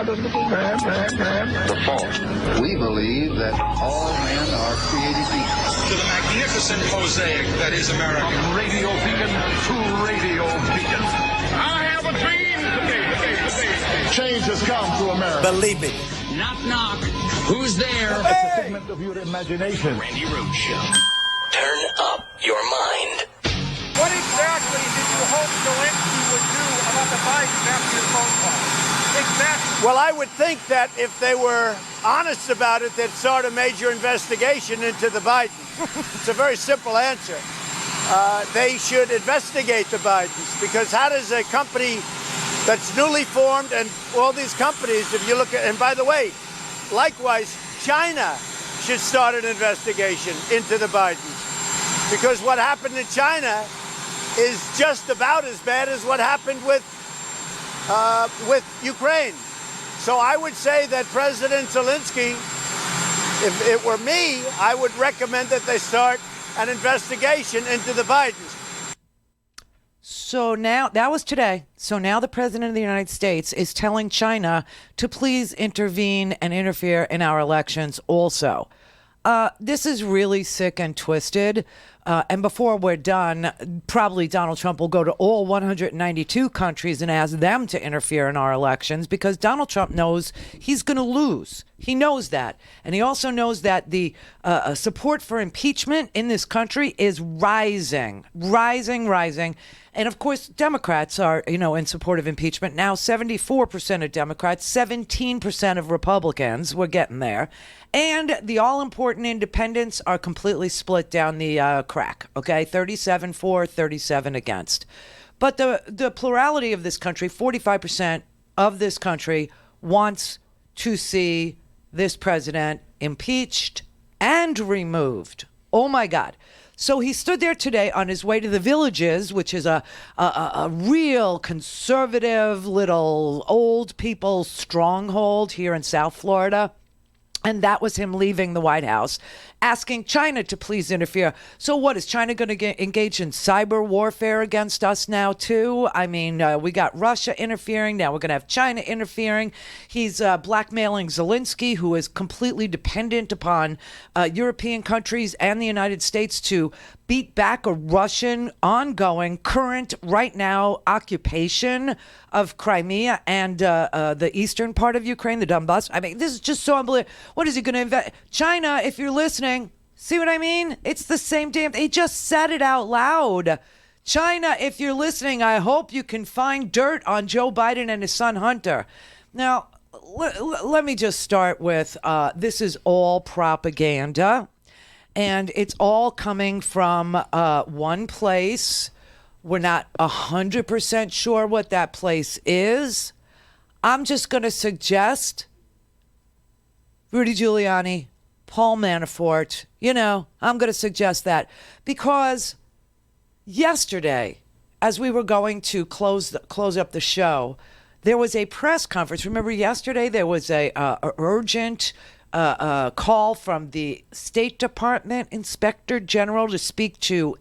The fourth, we believe that all men are created equal. To the magnificent mosaic that is America. From radio beacon to radio beacon. I have a dream today. Change has come to America. Believe me. Knock, knock. Who's there? It's a figment of your imagination. Randi Rhodes Show. Turn up your mind. What exactly did you hope Zelensky would do about the Bidens after your phone call? Exactly. Well, I would think that if they were honest about it, they'd start a major investigation into the Bidens. It's a very simple answer. They should investigate the Bidens, because how does a company that's newly formed, and all these companies, if you look at, and by the way, likewise, China should start an investigation into the Bidens, because what happened in China is just about as bad as what happened with Ukraine. So I would say that President Zelensky, if it were me, I would recommend that they start an investigation into the Bidens. So now, that was today. So now the president of the United States is telling China to please intervene and interfere in our elections also. This is really sick and twisted. And before we're done, probably Donald Trump will go to all 192 countries and ask them to interfere in our elections, because Donald Trump knows he's going to lose. He knows that. And he also knows that the support for impeachment in this country is rising. And of course, Democrats are, in support of impeachment. Now, 74% of Democrats, 17% of Republicans. We're getting there. And the all-important independents are completely split down the crack, okay? 37 for, 37 against. But the plurality of this country, 45% of this country, wants to see this president impeached and removed. Oh, my God. So he stood there today on his way to the Villages, which is a real conservative little old people stronghold here in South Florida. And that was him leaving the White House, asking China to please interfere. So what, is China going to engage in cyber warfare against us now, too? I mean, we got Russia interfering. Now we're going to have China interfering. He's blackmailing Zelensky, who is completely dependent upon European countries and the United States to beat back a Russian ongoing, current, right now, occupation of Crimea and the eastern part of Ukraine, the Donbass. I mean, this is just so unbelievable. What is he going to invest? China, if you're listening, see what I mean? It's the same damn thing. He just said it out loud. China, if you're listening, I hope you can find dirt on Joe Biden and his son Hunter. Now, let me just start with this is all propaganda. And it's all coming from one place. We're not 100% sure what that place is. I'm just going to suggest Rudy Giuliani, Paul Manafort. I'm going to suggest that, because yesterday, as we were going to close up the show, there was a press conference. Remember yesterday there was a urgent call from the State Department Inspector General to speak to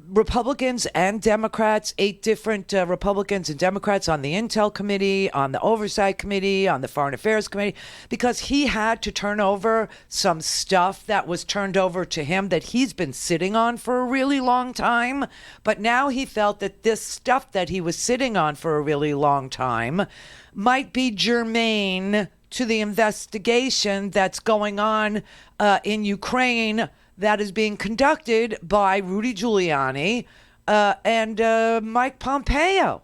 Republicans and Democrats, 8 different Republicans and Democrats on the Intel Committee, on the Oversight Committee, on the Foreign Affairs Committee, because he had to turn over some stuff that was turned over to him that he's been sitting on for a really long time. But now he felt that this stuff that he was sitting on for a really long time might be germane to the investigation that's going on in Ukraine that is being conducted by Rudy Giuliani and Mike Pompeo.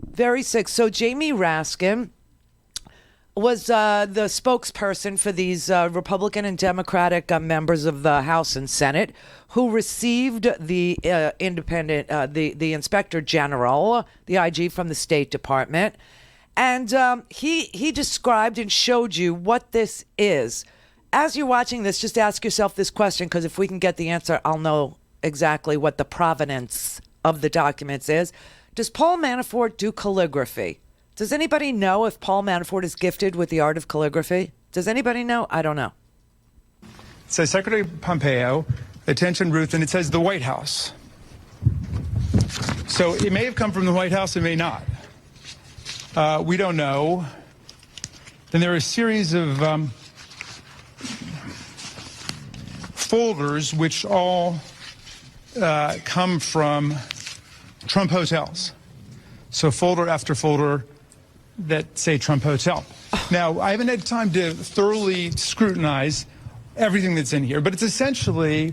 Very sick. So Jamie Raskin was the spokesperson for these Republican and Democratic members of the House and Senate who received the the Inspector General, the IG from the State Department. And he described and showed you what this is. As you're watching this, just ask yourself this question, because if we can get the answer, I'll know exactly what the provenance of the documents is. Does Paul Manafort do calligraphy? Does anybody know if Paul Manafort is gifted with the art of calligraphy? Does anybody know? I don't know. It says Secretary Pompeo, attention Ruth, and it says the White House. So it may have come from the White House, it may not. we don't know. Then there are a series of folders which all come from Trump hotels. So folder after folder that say Trump Hotel. Now, I haven't had time to thoroughly scrutinize everything that's in here, but it's essentially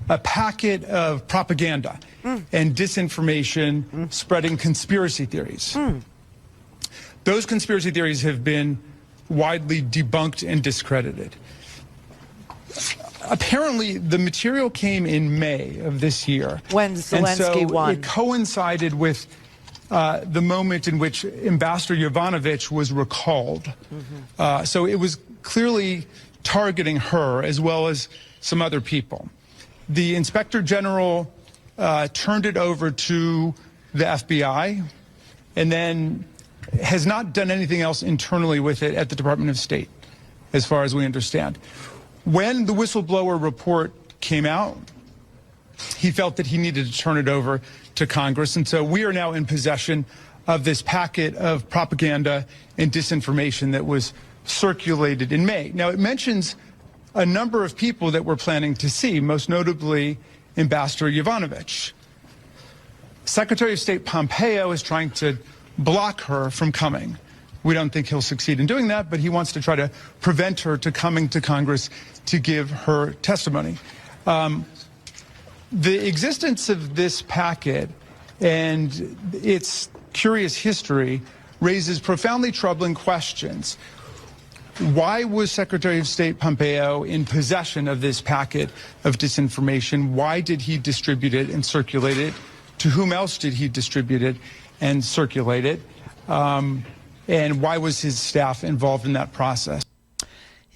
a packet of propaganda and disinformation spreading conspiracy theories. Those conspiracy theories have been widely debunked and discredited. Apparently, the material came in May of this year. When Zelensky won. It coincided with the moment in which Ambassador Yovanovitch was recalled. So it was clearly targeting her as well as some other people. The Inspector General turned it over to the FBI and then has not done anything else internally with it at the Department of State, as far as we understand. When the whistleblower report came out, he felt that he needed to turn it over to Congress, and so we are now in possession of this packet of propaganda and disinformation that was circulated in May. Now, it mentions a number of people that we're planning to see, most notably Ambassador Yovanovitch. Secretary of State Pompeo is trying to block her from coming. We don't think he'll succeed in doing that, but he wants to try to prevent her to coming to Congress to give her testimony. The existence of this packet and its curious history raises profoundly troubling questions. Why was Secretary of State Pompeo in possession of this packet of disinformation? Why did he distribute it and circulate it? To whom else did he distribute it and circulate it? And why was his staff involved in that process?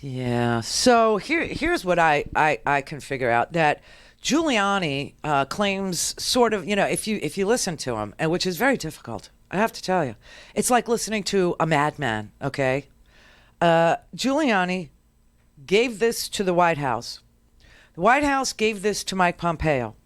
Yeah. So here's what I can figure out, that Giuliani claims sort of, you know, if you listen to him, and which is very difficult, I have to tell you, it's like listening to a madman. Okay. Giuliani gave this to the White House. The White House gave this to Mike Pompeo.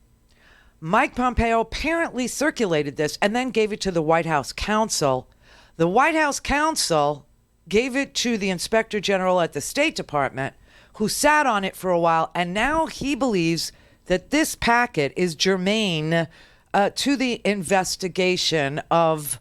Mike Pompeo apparently circulated this and then gave it to the White House counsel. The White House counsel gave it to the Inspector General at the State Department, who sat on it for a while, and now he believes that this packet is germane to the investigation of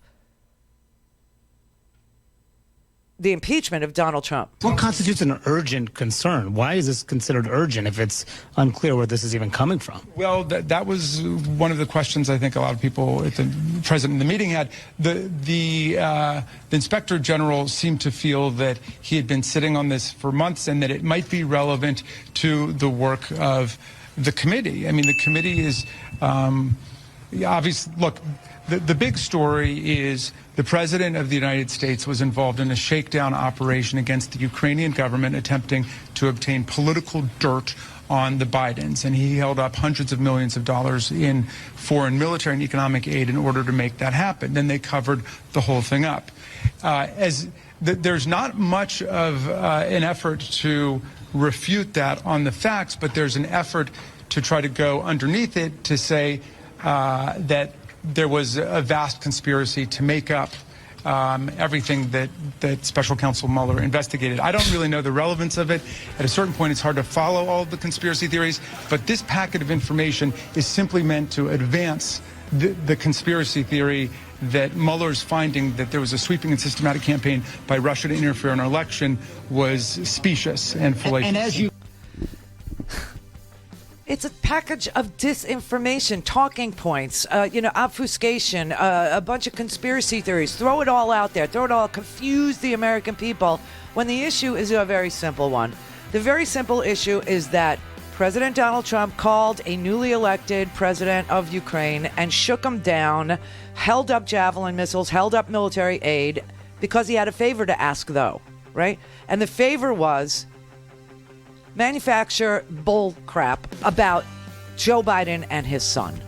the impeachment of Donald Trump. What constitutes an urgent concern? Why is this considered urgent if it's unclear where this is even coming from? Well, that was one of the questions I think a lot of people at the president in the meeting had. The Inspector General seemed to feel that he had been sitting on this for months and that it might be relevant to the work of the committee. I mean, the committee is obvious. Look, the big story is the President of the United States was involved in a shakedown operation against the Ukrainian government attempting to obtain political dirt on the Bidens, and he held up hundreds of millions of dollars in foreign military and economic aid in order to make that happen. Then they covered the whole thing up. There's not much of an effort to refute that on the facts, but there's an effort to try to go underneath it to say that there was a vast conspiracy to make up everything that Special Counsel Mueller investigated. I don't really know the relevance of it. At a certain point, it's hard to follow all of the conspiracy theories, but this packet of information is simply meant to advance the conspiracy theory that Mueller's finding that there was a sweeping and systematic campaign by Russia to interfere in our election was specious and fallacious. And as you... It's a package of disinformation, talking points, obfuscation, a bunch of conspiracy theories. Throw it all out there. Throw it all. Confuse the American people when the issue is a very simple one. The very simple issue is that President Donald Trump called a newly elected president of Ukraine and shook him down, held up Javelin missiles, held up military aid because he had a favor to ask, though, right? And the favor was manufacture bull crap about Joe Biden and his son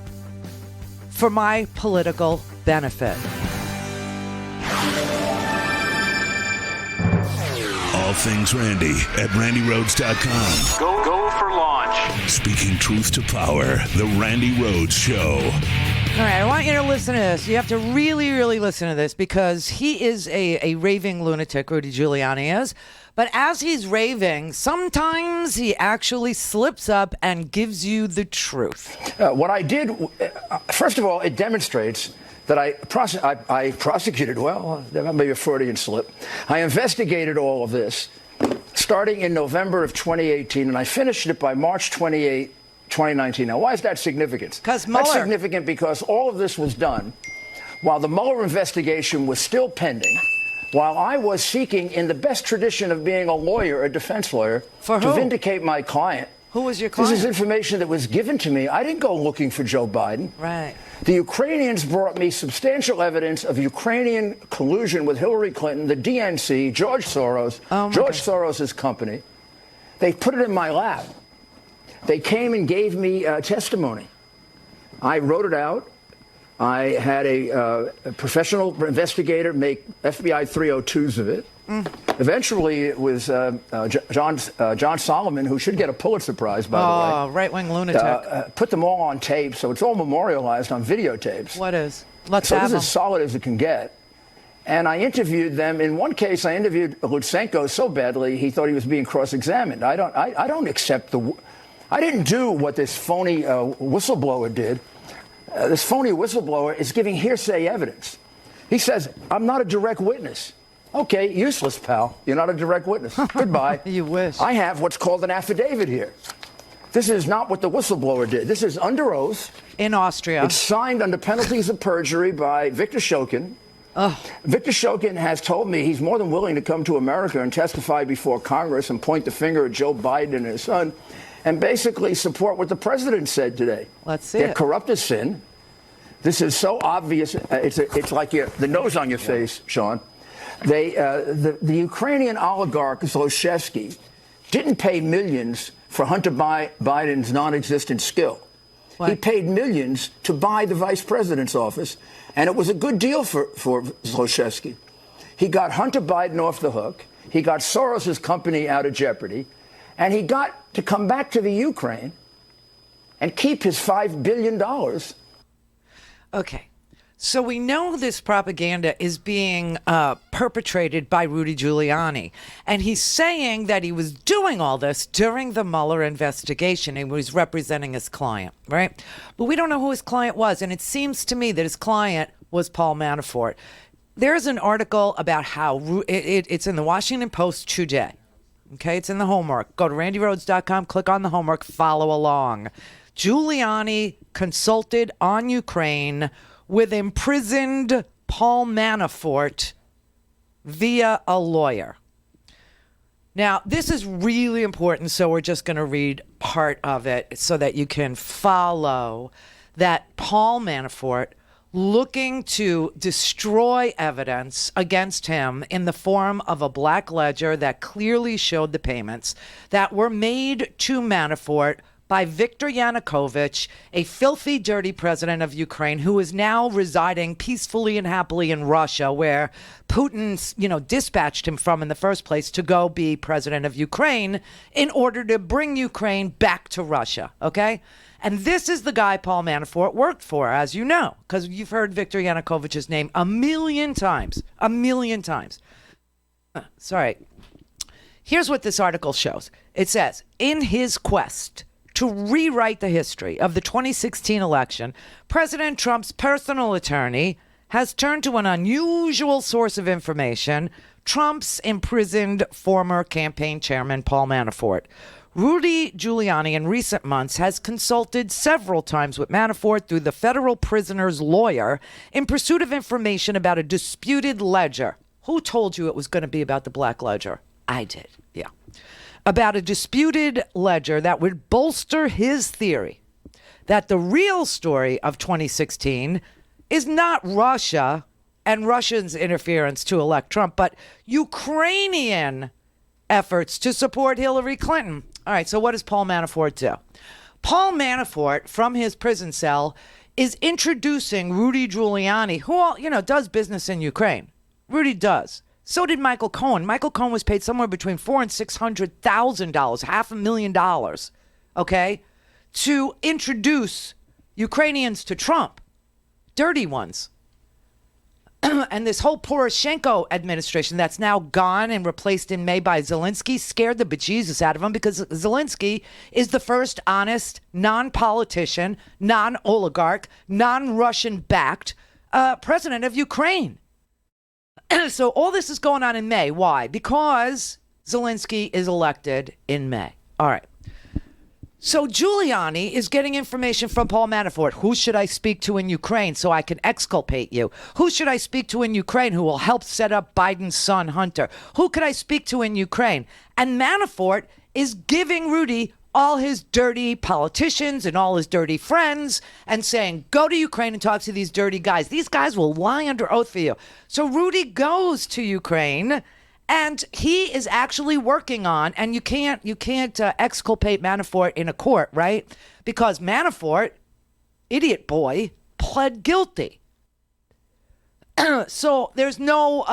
for my political benefit. All things Randi at RandiRhodes.com. Go for launch. Speaking truth to power, the Randi Rhodes Show. All right, I want you to listen to this. You have to really, really listen to this because he is a raving lunatic, Rudy Giuliani is. But as he's raving, sometimes he actually slips up and gives you the truth. What I did, first of all, it demonstrates that I prosecuted well. That may be a Freudian slip. I investigated all of this starting in November of 2018, and I finished it by March 28, 2019. Now, why is that significant? Because Mueller. That's significant because all of this was done while the Mueller investigation was still pending, while I was seeking, in the best tradition of being a lawyer, a defense lawyer, to vindicate my client. Who was your client? This is information that was given to me. I didn't go looking for Joe Biden. Right. The Ukrainians brought me substantial evidence of Ukrainian collusion with Hillary Clinton, the DNC, George Soros, Soros' company. They put it in my lap. They came and gave me testimony. I wrote it out. I had a professional investigator make FBI 302s of it. Eventually, it was John Solomon, who should get a Pulitzer Prize, by the way. Oh, right-wing lunatic. Put them all on tape, so it's all memorialized on videotapes. What is? Let's so have this them. is as solid as it can get. And I interviewed them. In one case, I interviewed Lutsenko so badly he thought he was being cross-examined. I don't accept the. I didn't do what this phony whistleblower did. This phony whistleblower is giving hearsay evidence. He says, I'm not a direct witness. Okay, useless, pal. You're not a direct witness. Goodbye. You wish. I have what's called an affidavit here. This is not what the whistleblower did. This is under oath. In Austria. It's signed under penalties of perjury by Viktor Shokin. Viktor Shokin has told me he's more than willing to come to America and testify before Congress and point the finger at Joe Biden and his son and basically support what the president said today. Let's see They're it. corrupt as sin. This is so obvious. It's like the nose on your face, Sean. The Ukrainian oligarch Zlochevsky didn't pay millions for Hunter Biden's non-existent skill. What? He paid millions to buy the vice president's office, and it was a good deal for Zlochevsky. He got Hunter Biden off the hook. He got Soros' company out of jeopardy, and he got to come back to the Ukraine and keep his $5 billion. Okay. So we know this propaganda is being perpetrated by Rudy Giuliani. And he's saying that he was doing all this during the Mueller investigation. He was representing his client, right? But we don't know who his client was. And it seems to me that his client was Paul Manafort. There's an article about how it's in the Washington Post today. Okay, it's in the homework. Go to randyrhodes.com, click on the homework, follow along. Giuliani consulted on Ukraine with imprisoned Paul Manafort via a lawyer. Now, this is really important, so we're just going to read part of it so that you can follow that Paul Manafort, looking to destroy evidence against him in the form of a black ledger that clearly showed the payments that were made to Manafort by Viktor Yanukovych, a filthy, dirty president of Ukraine who is now residing peacefully and happily in Russia, where Putin, dispatched him from in the first place to go be president of Ukraine in order to bring Ukraine back to Russia, okay? And this is the guy Paul Manafort worked for, as you know, because you've heard Viktor Yanukovych's name a million times. Sorry. Here's what this article shows. It says, in his quest to rewrite the history of the 2016 election, President Trump's personal attorney has turned to an unusual source of information, Trump's imprisoned former campaign chairman, Paul Manafort. Rudy Giuliani in recent months has consulted several times with Manafort through the federal prisoner's lawyer in pursuit of information about a disputed ledger. Who told you it was going to be about the black ledger? I did, yeah. About a disputed ledger that would bolster his theory that the real story of 2016 is not Russia and Russians' interference to elect Trump, but Ukrainian efforts to support Hillary Clinton. All right, so what does Paul Manafort do? Paul Manafort, from his prison cell, is introducing Rudy Giuliani, who, does business in Ukraine. Rudy does. So did Michael Cohen. Michael Cohen was paid somewhere between $400,000 and $600,000, $500,000, okay, to introduce Ukrainians to Trump. dirty ones. And this whole Poroshenko administration that's now gone and replaced in May by Zelensky scared the bejesus out of him, because Zelensky is the first honest, non-politician, non-oligarch, non-Russian-backed president of Ukraine. So all this is going on in May. Why? Because Zelensky is elected in May. All right. So Giuliani is getting information from Paul Manafort. Who should I speak to in Ukraine so I can exculpate you? Who should I speak to in Ukraine who will help set up Biden's son, Hunter? Who could I speak to in Ukraine? And Manafort is giving Rudy all his dirty politicians and all his dirty friends and saying, go to Ukraine and talk to these dirty guys. These guys will lie under oath for you. So Rudy goes to Ukraine. And he is actually working on, and you can't exculpate Manafort in a court, right? Because Manafort, idiot boy, pled guilty. So there's no,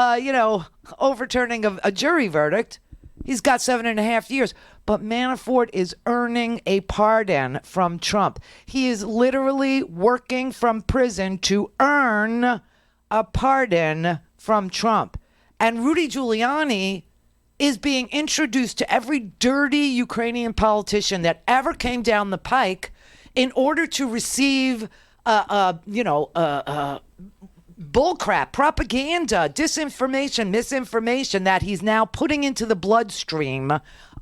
overturning of a jury verdict. He's got 7.5 years. But Manafort is earning a pardon from Trump. He is literally working from prison to earn a pardon from Trump. And Rudy Giuliani is being introduced to every dirty Ukrainian politician that ever came down the pike in order to receive, bullcrap, propaganda, disinformation, misinformation that he's now putting into the bloodstream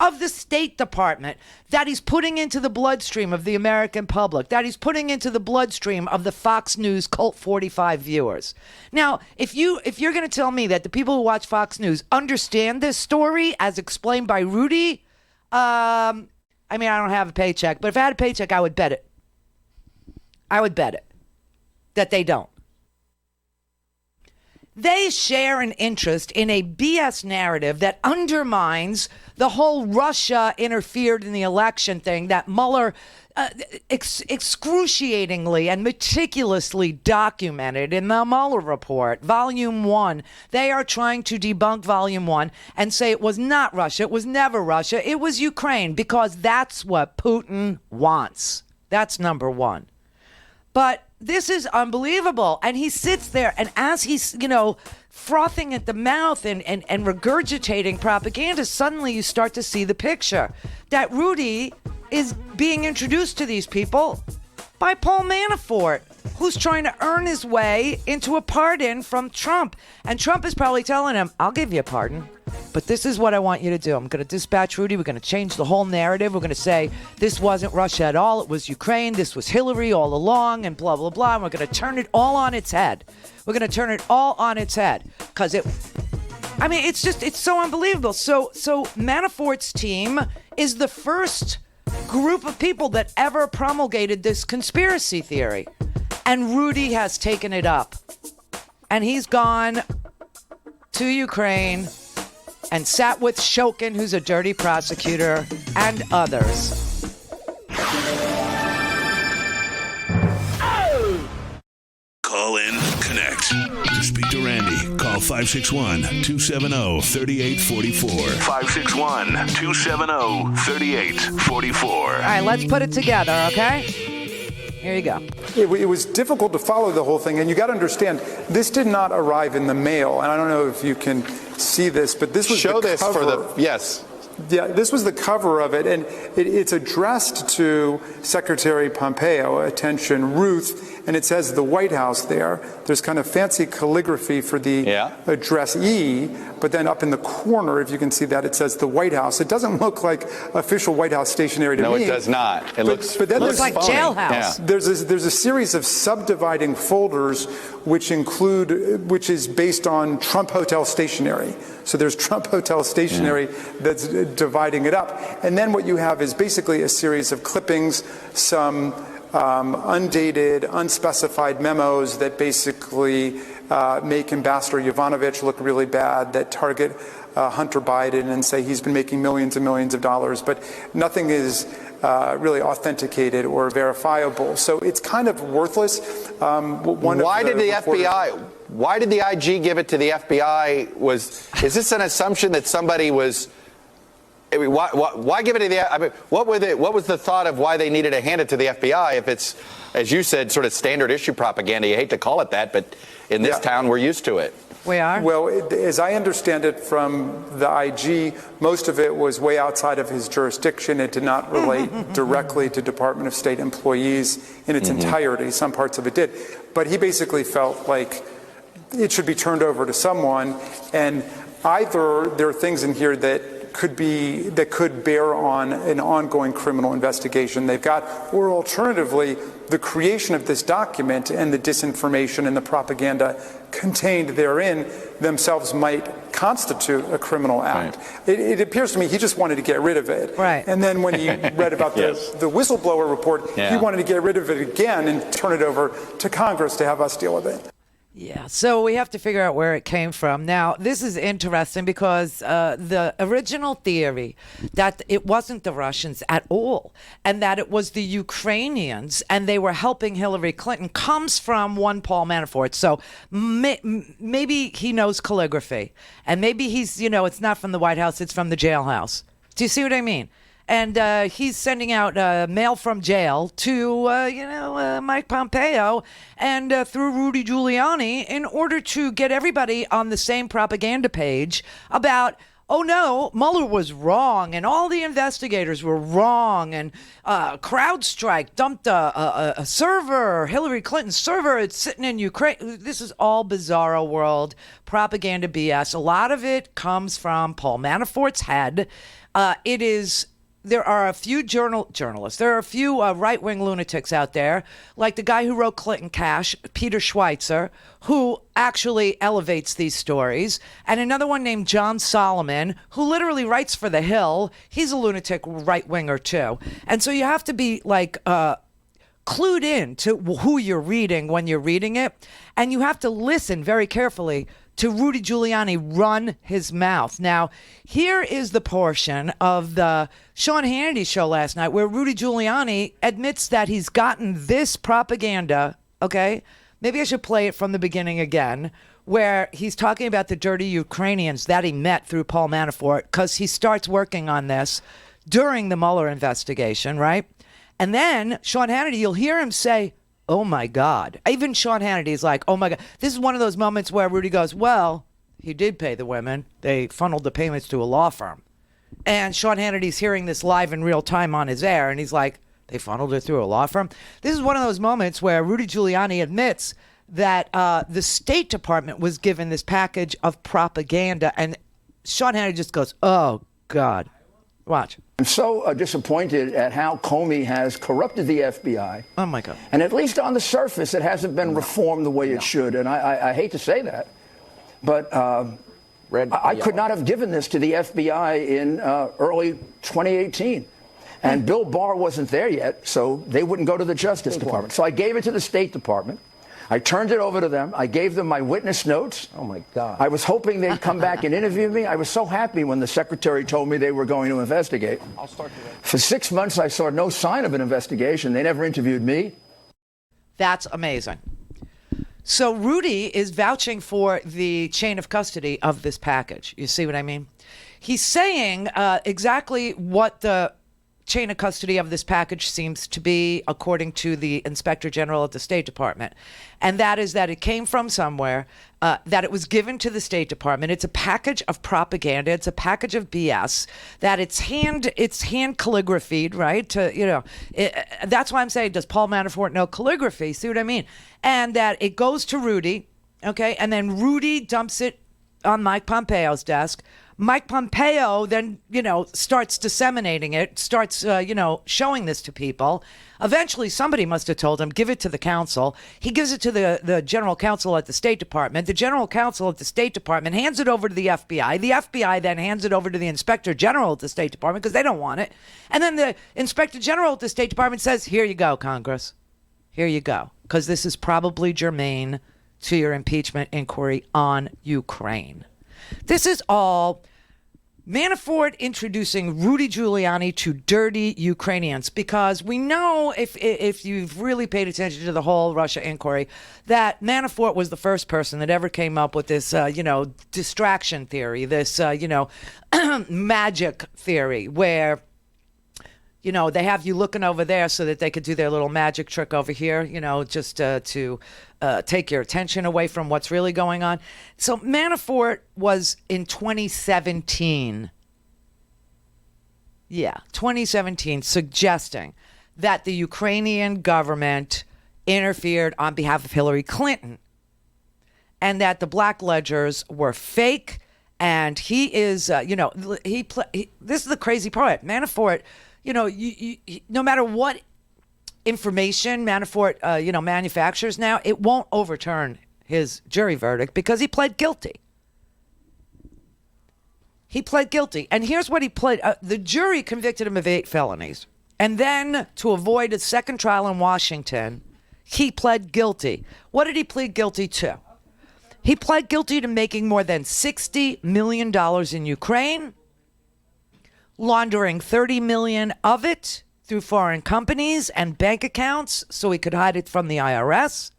of the State Department, that he's putting into the bloodstream of the American public, that he's putting into the bloodstream of the Fox News Cult 45 viewers. Now, if you're going to tell me that the people who watch Fox News understand this story as explained by Rudy, I don't have a paycheck, but if I had a paycheck, I would bet it. I would bet it that they don't. They share an interest in a BS narrative that undermines the whole Russia interfered in the election thing that Mueller excruciatingly and meticulously documented in the Mueller report, Volume 1. They are trying to debunk Volume 1 and say it was not Russia, it was never Russia, it was Ukraine, because that's what Putin wants. That's number one. But this is unbelievable. And he sits there, and as he's, frothing at the mouth and regurgitating propaganda, suddenly you start to see the picture that Rudy is being introduced to these people by Paul Manafort, who's trying to earn his way into a pardon from Trump. And Trump is probably telling him, I'll give you a pardon, but this is what I want you to do. I'm going to dispatch Rudy. We're going to change the whole narrative. We're going to say this wasn't Russia at all. It was Ukraine. This was Hillary all along, and blah, blah, blah. And we're going to turn it all on its head. We're going to turn it all on its head because it's so unbelievable. So Manafort's team is the first group of people that ever promulgated this conspiracy theory. And Rudy has taken it up. And he's gone to Ukraine and sat with Shokin, who's a dirty prosecutor, and others. Call in, connect. To speak to Randi, call 561-270-3844. 561-270-3844. All right, let's put it together, okay? Here you go. It was difficult to follow the whole thing, and you got to understand, this did not arrive in the mail, and I don't know if you can see this, but this was the cover. Yes. Yeah, this was the cover of it, and it's addressed to Secretary Pompeo, attention, Ruth, and it says the White House there. There's kind of fancy calligraphy for the address E, but then up in the corner, if you can see that, it says the White House. It doesn't look like official White House stationery to me. No, it does not. It looks like jailhouse. Yeah. There's a series of subdividing folders which is based on Trump Hotel stationery. So there's Trump Hotel stationery that's dividing it up. And then what you have is basically a series of clippings, some undated, unspecified memos that basically make Ambassador Yovanovitch look really bad, that target Hunter Biden and say he's been making millions and millions of dollars, but nothing is really authenticated or verifiable. So it's kind of worthless. Why did the IG give it to the FBI? Is this an assumption that somebody was why give it to the? I mean, what was the thought of why they needed to hand it to the FBI if it's, as you said, sort of standard issue propaganda? You hate to call it that, but in this town, we're used to it. We are? Well, as I understand it from the IG, most of it was way outside of his jurisdiction. It did not relate directly to Department of State employees in its entirety. Some parts of it did. But he basically felt like it should be turned over to someone, and either there are things in here that could bear on an ongoing criminal investigation they've got, or alternatively, the creation of this document and the disinformation and the propaganda contained therein themselves might constitute a criminal act. Right. It appears to me he just wanted to get rid of it. Right. And then when he read about the whistleblower report, he wanted to get rid of it again and turn it over to Congress to have us deal with it. Yeah, so we have to figure out where it came from. Now, this is interesting because the original theory that it wasn't the Russians at all and that it was the Ukrainians and they were helping Hillary Clinton comes from one Paul Manafort. So maybe he knows calligraphy and maybe he's, it's not from the White House, it's from the jailhouse. Do you see what I mean? And he's sending out mail from jail to, Mike Pompeo and through Rudy Giuliani in order to get everybody on the same propaganda page about, oh no, Mueller was wrong and all the investigators were wrong and CrowdStrike dumped a server, Hillary Clinton's server, it's sitting in Ukraine. This is all bizarro world propaganda BS. A lot of it comes from Paul Manafort's head. There are a few journalists. There are a few right-wing lunatics out there, like the guy who wrote Clinton Cash, Peter Schweitzer, who actually elevates these stories, and another one named John Solomon, who literally writes for The Hill. He's a lunatic right-winger too. And so you have to be clued in to who you're reading when you're reading it, and you have to listen very carefully to Rudy Giuliani run his mouth. Now, here is the portion of the Sean Hannity show last night where Rudy Giuliani admits that he's gotten this propaganda, okay? Maybe I should play it from the beginning again, where he's talking about the dirty Ukrainians that he met through Paul Manafort, because he starts working on this during the Mueller investigation, right? And then Sean Hannity, you'll hear him say, oh my God. Even Sean Hannity is like, oh my God. This is one of those moments where Rudy goes, well, he did pay the women. They funneled the payments to a law firm. And Sean Hannity's hearing this live in real time on his air, and he's like, they funneled it through a law firm? This is one of those moments where Rudy Giuliani admits that the State Department was given this package of propaganda, and Sean Hannity just goes, oh God. Watch. I'm so disappointed at how Comey has corrupted the FBI. Oh, my God. And at least on the surface, it hasn't been reformed the way it should. And I hate to say that, but I could not have given this to the FBI in early 2018. And Bill Barr wasn't there yet, so they wouldn't go to the Justice Department. So I gave it to the State Department. I turned it over to them. I gave them my witness notes. Oh, my God. I was hoping they'd come back and interview me. I was so happy when the secretary told me they were going to investigate. I'll start today. For 6 months, I saw no sign of an investigation. They never interviewed me. That's amazing. So Rudy is vouching for the chain of custody of this package. You see what I mean? He's saying exactly what the chain of custody of this package seems to be, according to the Inspector General at the State Department. And that is that it came from somewhere, that it was given to the State Department. It's a package of propaganda. It's a package of BS, that it's hand calligraphied, right? That's why I'm saying, does Paul Manafort know calligraphy? See what I mean? And that it goes to Rudy, okay? And then Rudy dumps it on Mike Pompeo's desk. Mike Pompeo then, starts disseminating it, starts, showing this to people. Eventually, somebody must have told him, give it to the counsel. He gives it to the general counsel at the State Department. The general counsel at the State Department hands it over to the FBI. The FBI then hands it over to the Inspector General at the State Department because they don't want it. And then the Inspector General at the State Department says, here you go, Congress. Here you go. Because this is probably germane to your impeachment inquiry on Ukraine. This is all Manafort introducing Rudy Giuliani to dirty Ukrainians, because we know, if you've really paid attention to the whole Russia inquiry, that Manafort was the first person that ever came up with this, distraction theory, this, magic theory, where, they have you looking over there so that they could do their little magic trick over here, just to take your attention away from what's really going on. So Manafort was in 2017. Yeah, 2017, suggesting that the Ukrainian government interfered on behalf of Hillary Clinton and that the black ledgers were fake. And he is, this is the crazy part. Manafort, no matter what information Manafort, manufactures now, it won't overturn his jury verdict because he pled guilty. He pled guilty. And here's what he pled. The jury convicted him of 8 felonies. And then, to avoid a second trial in Washington, he pled guilty. What did he plead guilty to? He pled guilty to making more than $60 million in Ukraine, laundering $30 million of it through foreign companies and bank accounts so he could hide it from the IRS,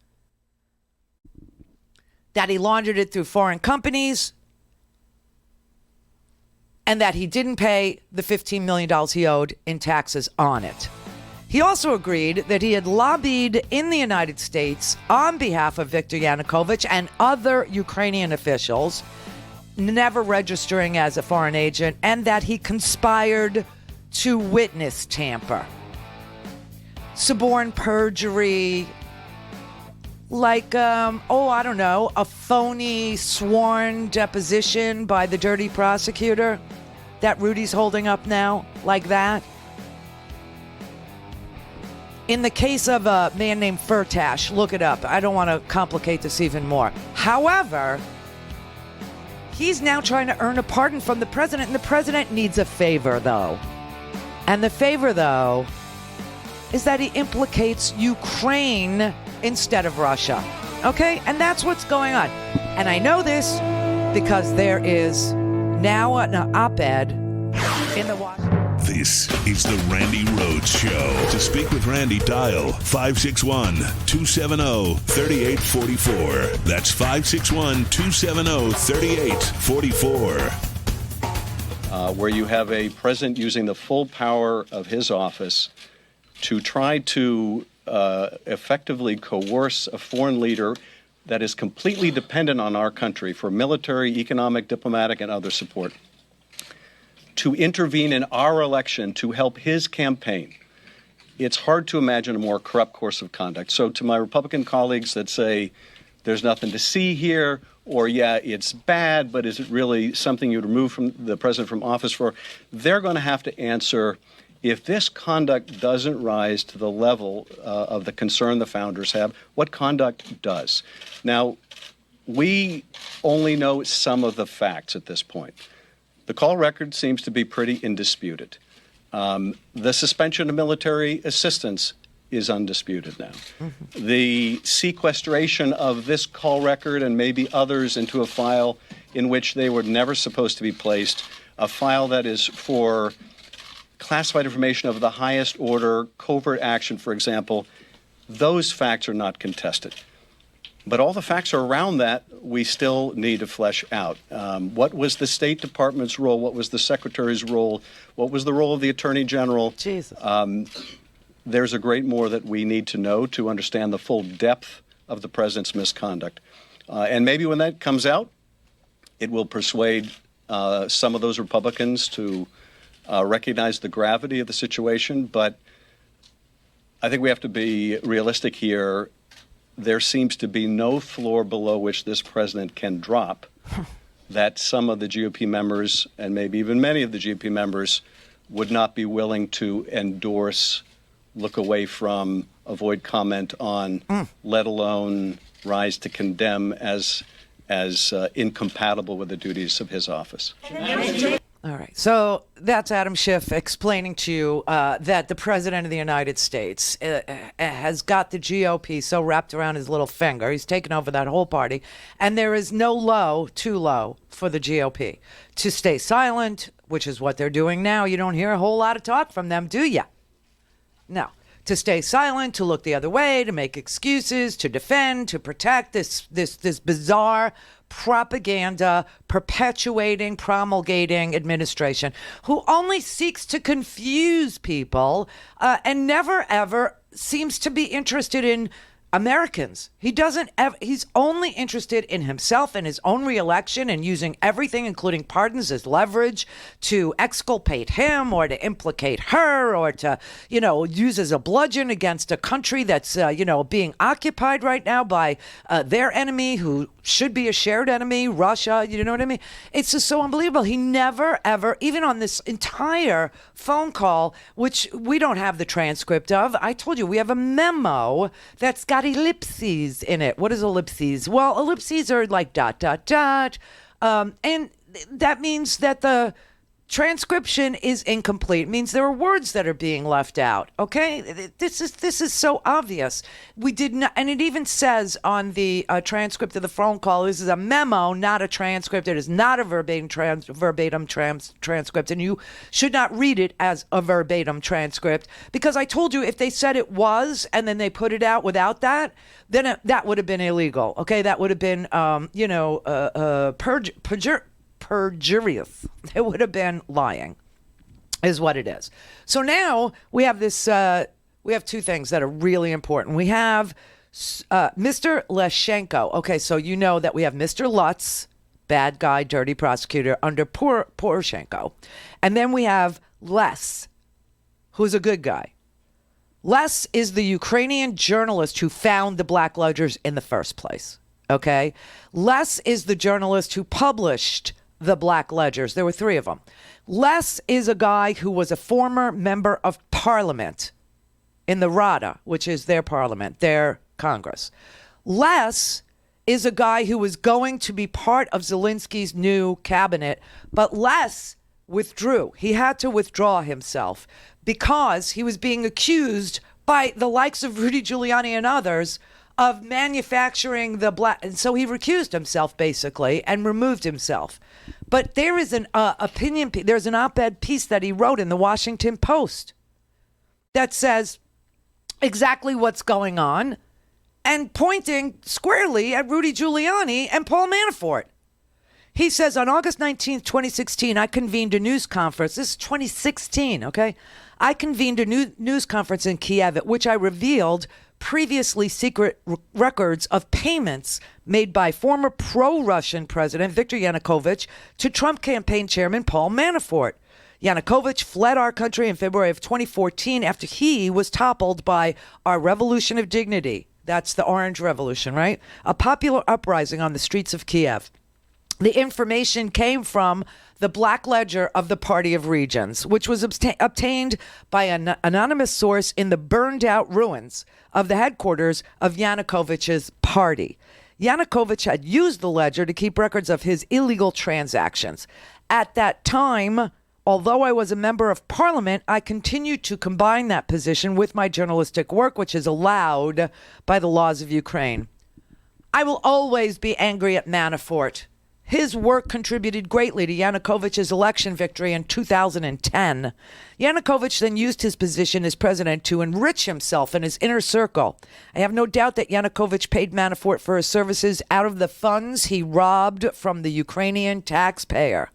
that he laundered it through foreign companies, and that he didn't pay the $15 million he owed in taxes on it. He also agreed that he had lobbied in the United States on behalf of Viktor Yanukovych and other Ukrainian officials, never registering as a foreign agent, and that he conspired to witness tamper, suborn perjury, like, a phony sworn deposition by the dirty prosecutor that Rudy's holding up now, like that. In the case of a man named Firtash, look it up. I don't want to complicate this even more. However, he's now trying to earn a pardon from the president, and the president needs a favor, though. And the favor, though, is that he implicates Ukraine instead of Russia. Okay? And that's what's going on. And I know this because there is now an op-ed in the Washington. This is the Randi Rhodes Show. To speak with Randi, dial 561-270-3844. That's 561-270-3844. Where you have a president using the full power of his office to try to effectively coerce a foreign leader that is completely dependent on our country for military, economic, diplomatic, and other support, to intervene in our election to help his campaign. It's hard to imagine a more corrupt course of conduct. So to my Republican colleagues that say there's nothing to see here, or yeah, it's bad, but is it really something you'd remove from the president from office for? They're going to have to answer, if this conduct doesn't rise to the level of the concern the founders have, what conduct does? Now, we only know some of the facts at this point. The call record seems to be pretty indisputed. The suspension of military assistance is undisputed now. Mm-hmm. The sequestration of this call record and maybe others into a file in which they were never supposed to be placed, a file that is for classified information of the highest order, covert action, for example, those facts are not contested. But all the facts around that we still need to flesh out. What was the State Department's role? What was the Secretary's role? What was the role of the Attorney General? Jesus. There's a great more that we need to know to understand the full depth of the president's misconduct. And maybe when that comes out, it will persuade some of those Republicans to recognize the gravity of the situation. But I think we have to be realistic here. There seems to be no floor below which this president can drop that some of the GOP members, and maybe even many of the GOP members, would not be willing to endorse, look away from, avoid comment on, let alone rise to condemn as incompatible with the duties of his office. All right. So that's Adam Schiff explaining to you that the president of the United States has got the GOP so wrapped around his little finger. He's taken over that whole party. And there is no low too low for the GOP to stay silent, which is what they're doing now. You don't hear a whole lot of talk from them, do you? No. To stay silent, to look the other way, to make excuses, to defend, to protect this bizarre propaganda perpetuating, promulgating administration who only seeks to confuse people and never ever seems to be interested in Americans. He's only interested in himself and his own reelection and using everything, including pardons, as leverage to exculpate him or to implicate her or to, use as a bludgeon against a country that's, being occupied right now by their enemy who should be a shared enemy, Russia. You know what I mean? It's just so unbelievable. He never, ever, even on this entire phone call, which we don't have the transcript of. I told you we have a memo that's got ellipses in it. What is ellipses? Well, ellipses are like ... and that means that the transcription is incomplete. It means there are words that are being left out. Okay, this is so obvious. We did not, and it even says on the transcript of the phone call, this is a memo, not a transcript. It is not a verbatim transcript, and you should not read it as a verbatim transcript, because I told you if they said it was and then they put it out without that, then that would have been illegal. Okay, that would have been perjurious. It would have been lying, is what it is. So now we have this. We have two things that are really important. We have Mr. Leshenko. Okay, so you know that we have Mr. Lutz, bad guy, dirty prosecutor under Poroshenko, and then we have Les, who's a good guy. Les is the Ukrainian journalist who found the black ledgers in the first place. Okay, Les is the journalist who published the black ledgers. There were three of them. Les is a guy who was a former member of parliament in the Rada, which is their parliament, their Congress. Les is a guy who was going to be part of Zelensky's new cabinet, but Les withdrew. He had to withdraw himself because he was being accused by the likes of Rudy Giuliani and others of manufacturing the black, and so he recused himself basically and removed himself. But there is an there's an op-ed piece that he wrote in the Washington Post that says exactly what's going on and pointing squarely at Rudy Giuliani and Paul Manafort. He says, on August 19th, 2016, I convened a news conference. This is 2016, okay? I convened a news conference in Kiev at which I revealed previously secret records of payments made by former pro-Russian President Viktor Yanukovych to Trump campaign chairman Paul Manafort. Yanukovych fled our country in February of 2014 after he was toppled by our Revolution of Dignity. That's the Orange Revolution, right? A popular uprising on the streets of Kiev. The information came from the Black Ledger of the Party of Regions, which was obtained by an anonymous source in the burned-out ruins of the headquarters of Yanukovych's party. Yanukovych had used the ledger to keep records of his illegal transactions. At that time, although I was a member of parliament, I continued to combine that position with my journalistic work, which is allowed by the laws of Ukraine. I will always be angry at Manafort. His work contributed greatly to Yanukovych's election victory in 2010. Yanukovych then used his position as president to enrich himself and his inner circle. I have no doubt that Yanukovych paid Manafort for his services out of the funds he robbed from the Ukrainian taxpayer.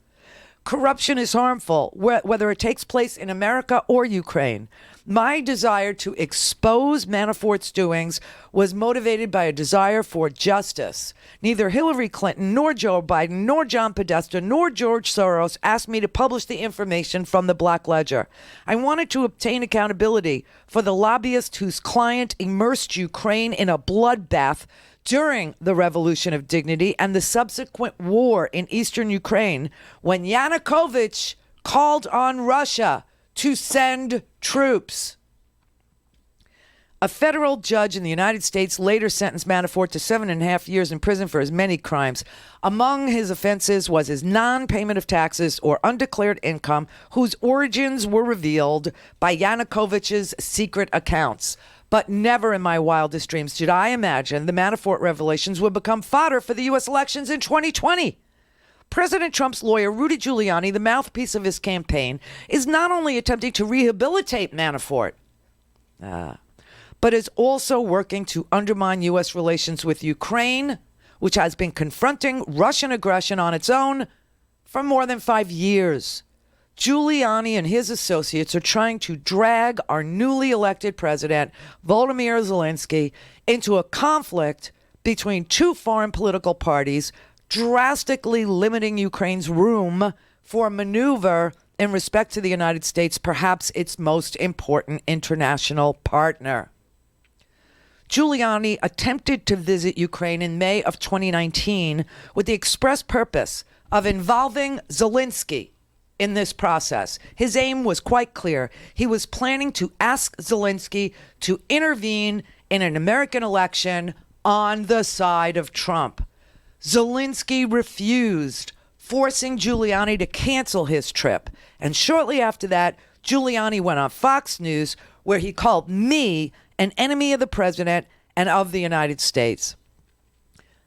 Corruption is harmful, whether it takes place in America or Ukraine. My desire to expose Manafort's doings was motivated by a desire for justice. Neither Hillary Clinton, nor Joe Biden, nor John Podesta, nor George Soros asked me to publish the information from the Black Ledger. I wanted to obtain accountability for the lobbyist whose client immersed Ukraine in a bloodbath during the Revolution of Dignity and the subsequent war in eastern Ukraine, when Yanukovych called on Russia to send troops. A federal judge in the United States later sentenced Manafort to 7.5 years in prison for his many crimes. Among his offenses was his non-payment of taxes or undeclared income, whose origins were revealed by Yanukovych's secret accounts. But never in my wildest dreams did I imagine the Manafort revelations would become fodder for the U.S. elections in 2020. President Trump's lawyer, Rudy Giuliani, the mouthpiece of his campaign, is not only attempting to rehabilitate Manafort, but is also working to undermine U.S. relations with Ukraine, which has been confronting Russian aggression on its own for more than 5 years. Giuliani and his associates are trying to drag our newly elected president, Volodymyr Zelensky, into a conflict between two foreign political parties, drastically limiting Ukraine's room for maneuver in respect to the United States, perhaps its most important international partner. Giuliani attempted to visit Ukraine in May of 2019 with the express purpose of involving Zelensky in this process. His aim was quite clear. He was planning to ask Zelensky to intervene in an American election on the side of Trump. Zelensky refused, forcing Giuliani to cancel his trip. And shortly after that, Giuliani went on Fox News, where he called me an enemy of the president and of the United States.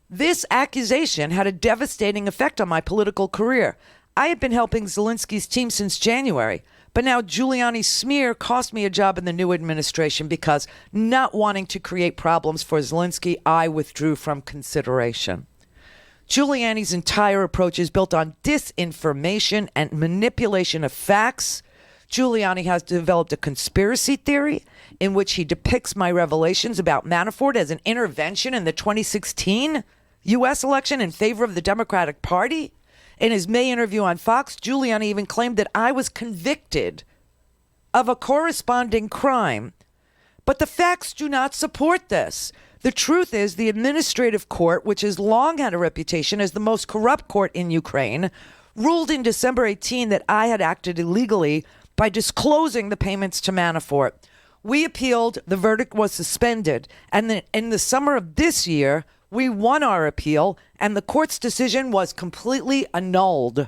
This accusation had a devastating effect on my political career. I had been helping Zelensky's team since January, but now Giuliani's smear cost me a job in the new administration because, not wanting to create problems for Zelensky, I withdrew from consideration. Giuliani's entire approach is built on disinformation and manipulation of facts. Giuliani has developed a conspiracy theory in which he depicts my revelations about Manafort as an intervention in the 2016 U.S. election in favor of the Democratic Party. In his May interview on Fox, Giuliani even claimed that I was convicted of a corresponding crime. But the facts do not support this. The truth is, the administrative court, which has long had a reputation as the most corrupt court in Ukraine, ruled in December 18 that I had acted illegally by disclosing the payments to Manafort. We appealed, the verdict was suspended, and then in the summer of this year, we won our appeal, and the court's decision was completely annulled.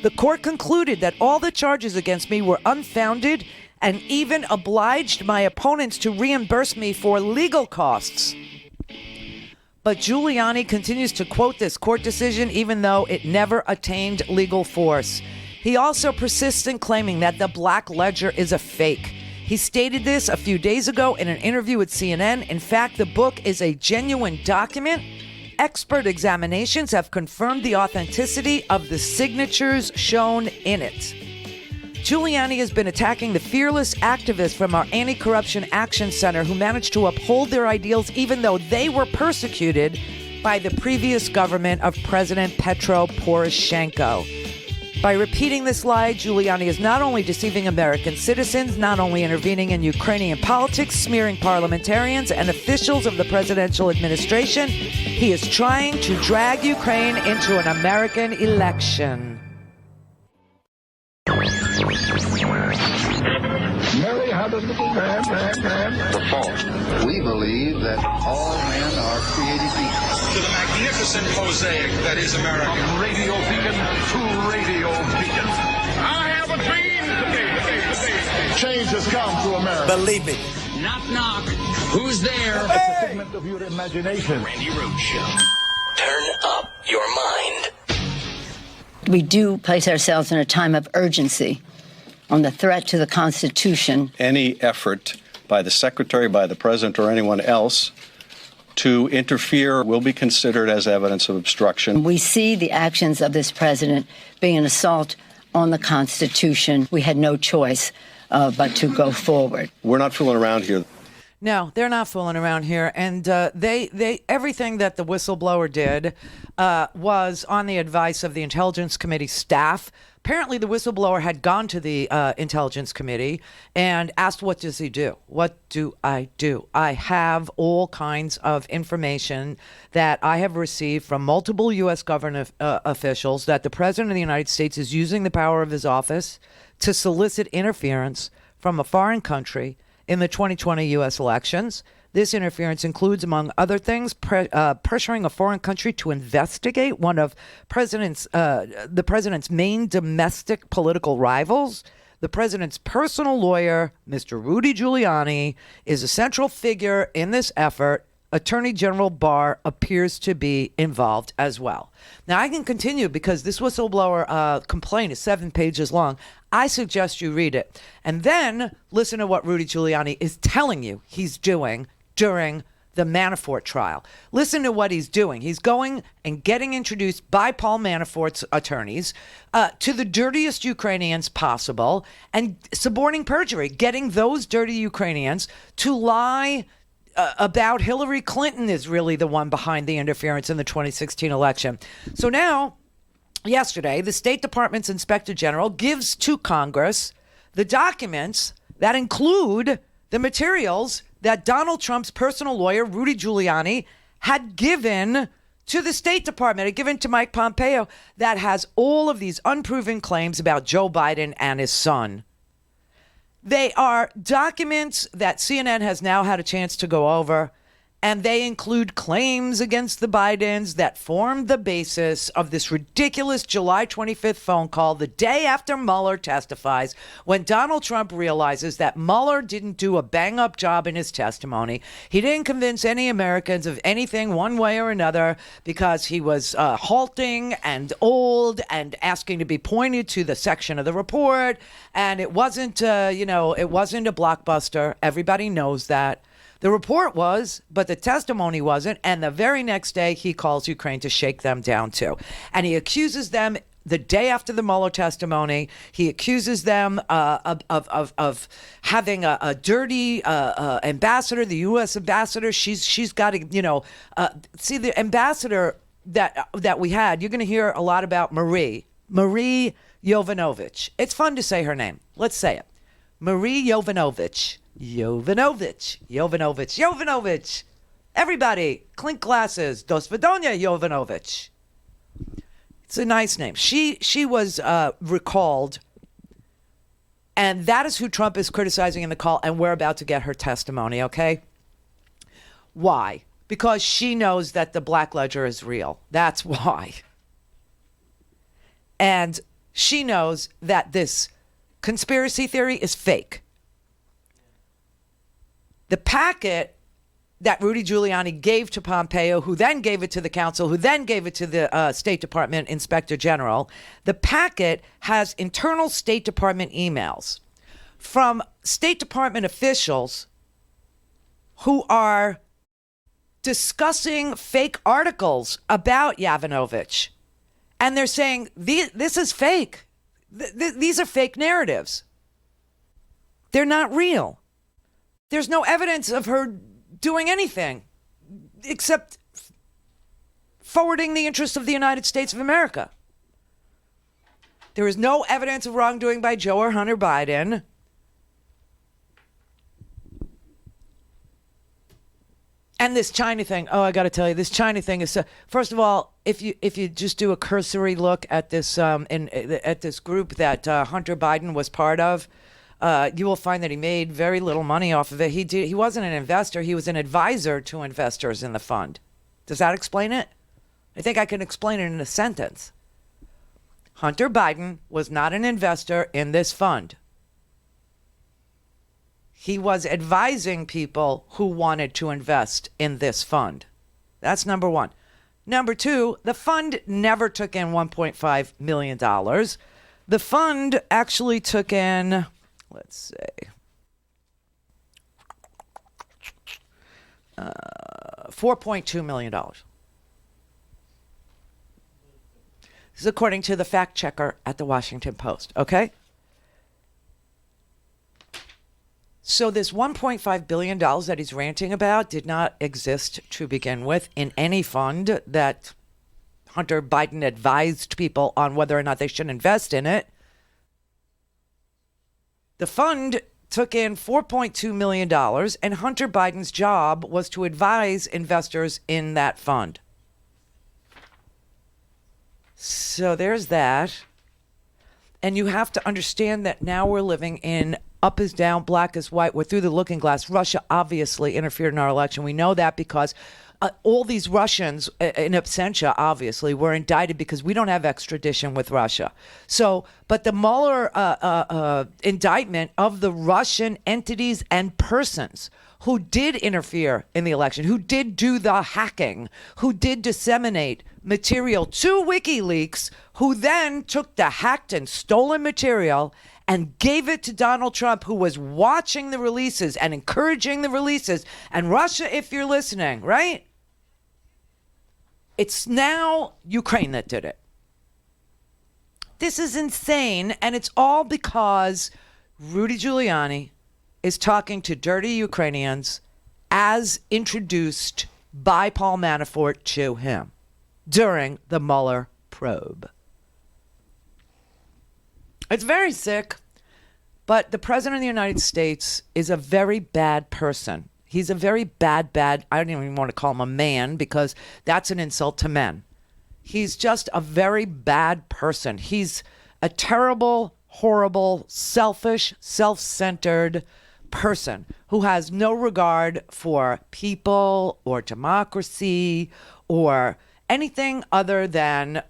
The court concluded that all the charges against me were unfounded and even obliged my opponents to reimburse me for legal costs. But Giuliani continues to quote this court decision even though it never attained legal force. He also persists in claiming that the Black Ledger is a fake. He stated this a few days ago in an interview with CNN. In fact, the book is a genuine document. Expert examinations have confirmed the authenticity of the signatures shown in it. Giuliani has been attacking the fearless activists from our Anti-Corruption Action Center who managed to uphold their ideals even though they were persecuted by the previous government of President Petro Poroshenko. By repeating this lie, Giuliani is not only deceiving American citizens, not only intervening in Ukrainian politics, smearing parliamentarians and officials of the presidential administration, he is trying to drag Ukraine into an American election. Mary had a little lamb. The false. We believe that all men are created equal. To the magnificent mosaic that is America. From radio beacon to radio beacon. I have a dream today. Change has come to America. Believe me. Knock, knock. Who's there? It's a figment of your imagination. Randi Rhodes Show. Turn up your mind. We do place ourselves in a time of urgency on the threat to the Constitution. Any effort by the Secretary, by the President, or anyone else to interfere will be considered as evidence of obstruction. We see the actions of this president being an assault on the Constitution. We had no choice but to go forward. We're not fooling around here. No, they're not fooling around here. And they everything that the whistleblower did was on the advice of the Intelligence Committee staff. Apparently, the whistleblower had gone to the Intelligence Committee and asked, what does he do? What do I do? I have all kinds of information that I have received from multiple U.S. government officials that the President of the United States is using the power of his office to solicit interference from a foreign country in the 2020 U.S. elections. This interference includes, among other things, pressuring a foreign country to investigate one of the president's main domestic political rivals. The president's personal lawyer, Mr. Rudy Giuliani, is a central figure in this effort. Attorney General Barr appears to be involved as well. Now, I can continue because this whistleblower complaint is 7 pages long. I suggest you read it and then listen to what Rudy Giuliani is telling you he's doing during the Manafort trial. Listen to what he's doing. He's going and getting introduced by Paul Manafort's attorneys to the dirtiest Ukrainians possible and suborning perjury, getting those dirty Ukrainians to lie about Hillary Clinton is really the one behind the interference in the 2016 election. So now, yesterday, the State Department's Inspector General gives to Congress the documents that include the materials that Donald Trump's personal lawyer, Rudy Giuliani, had given to the State Department, had given to Mike Pompeo, that has all of these unproven claims about Joe Biden and his son. They are documents that CNN has now had a chance to go over, and they include claims against the Bidens that formed the basis of this ridiculous July 25th phone call the day after Mueller testifies, when Donald Trump realizes that Mueller didn't do a bang-up job in his testimony. He didn't convince any Americans of anything one way or another because he was halting and old and asking to be pointed to the section of the report. And it wasn't, it wasn't a blockbuster. Everybody knows that. The report was, but the testimony wasn't. And the very next day, he calls Ukraine to shake them down, too. And he accuses them the day after the Mueller testimony. He accuses them of having a dirty ambassador, the U.S. ambassador. She's got to, see, the ambassador that we had, you're going to hear a lot about Marie Yovanovitch. It's fun to say her name. Let's say it. Marie Yovanovitch. Yovanovitch. Everybody, clink glasses. Do svidaniya, Yovanovitch. It's a nice name. She was recalled, and that is who Trump is criticizing in the call, and we're about to get her testimony, okay? Why? Because she knows that the Black Ledger is real. That's why. And she knows that this conspiracy theory is fake. The packet that Rudy Giuliani gave to Pompeo, who then gave it to the council, who then gave it to the State Department Inspector General, the packet has internal State Department emails from State Department officials who are discussing fake articles about Yovanovitch. And they're saying, this is fake. These are fake narratives. They're not real. There's no evidence of her doing anything except forwarding the interests of the United States of America. There is no evidence of wrongdoing by Joe or Hunter Biden. And this China thing, I got to tell you, this China thing is, first of all, if you just do a cursory look at this at this group that Hunter Biden was part of, you will find that he made very little money off of it. He wasn't an investor. He was an advisor to investors in the fund. Does that explain it? I think I can explain it in a sentence. Hunter Biden was not an investor in this fund. He was advising people who wanted to invest in this fund. That's number one. Number two, the fund never took in $1.5 million. The fund actually took in, let's say, $4.2 million. This is according to the fact checker at the Washington Post, okay? So this $1.5 billion that he's ranting about did not exist to begin with in any fund that Hunter Biden advised people on whether or not they should invest in it. The fund took in $4.2 million, and Hunter Biden's job was to advise investors in that fund. So there's that. And you have to understand that now we're living in Up is down, black is white. We're through the looking glass. Russia obviously interfered in our election. We know that because all these Russians in absentia, obviously, were indicted because we don't have extradition with Russia. So, but the Mueller indictment of the Russian entities and persons who did interfere in the election, who did do the hacking, who did disseminate material to WikiLeaks, who then took the hacked and stolen material and gave it to Donald Trump, who was watching the releases and encouraging the releases. And Russia, if you're listening, right? It's now Ukraine that did it. This is insane, and it's all because Rudy Giuliani is talking to dirty Ukrainians as introduced by Paul Manafort to him during the Mueller probe. It's very sick, but the President of the United States is a very bad person. He's a very bad, I don't even want to call him a man because that's an insult to men. He's just a very bad person. He's a terrible, horrible, selfish, self-centered person who has no regard for people or democracy or anything other than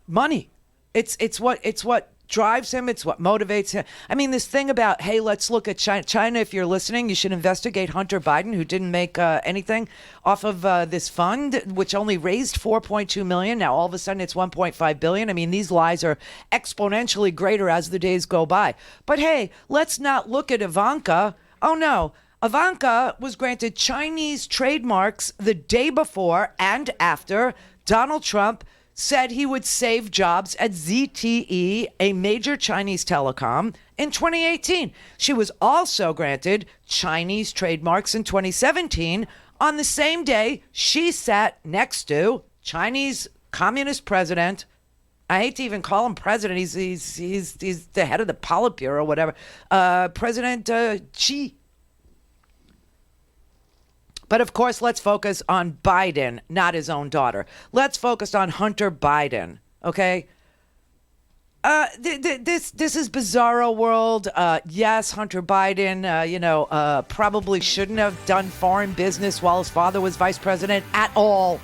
money. It's what drives him. It's what motivates him. I mean, this thing about, hey, let's look at China. China, if you're listening, you should investigate Hunter Biden, who didn't make anything off of this fund, which only raised $4.2 million. Now, all of a sudden, it's $1.5 billion. I mean, these lies are exponentially greater as the days go by. But hey, let's not look at Ivanka. Oh, no. Ivanka was granted Chinese trademarks the day before and after Donald Trump said he would save jobs at ZTE, a major Chinese telecom, in 2018. She was also granted Chinese trademarks in 2017 on the same day she sat next to Chinese Communist president. I hate to even call him president. He's the head of the Politburo or whatever. President Xi. But of course, let's focus on Biden, not his own daughter. Let's focus on Hunter Biden, okay? This is bizarro world. Yes, Hunter Biden, probably shouldn't have done foreign business while his father was vice president at all.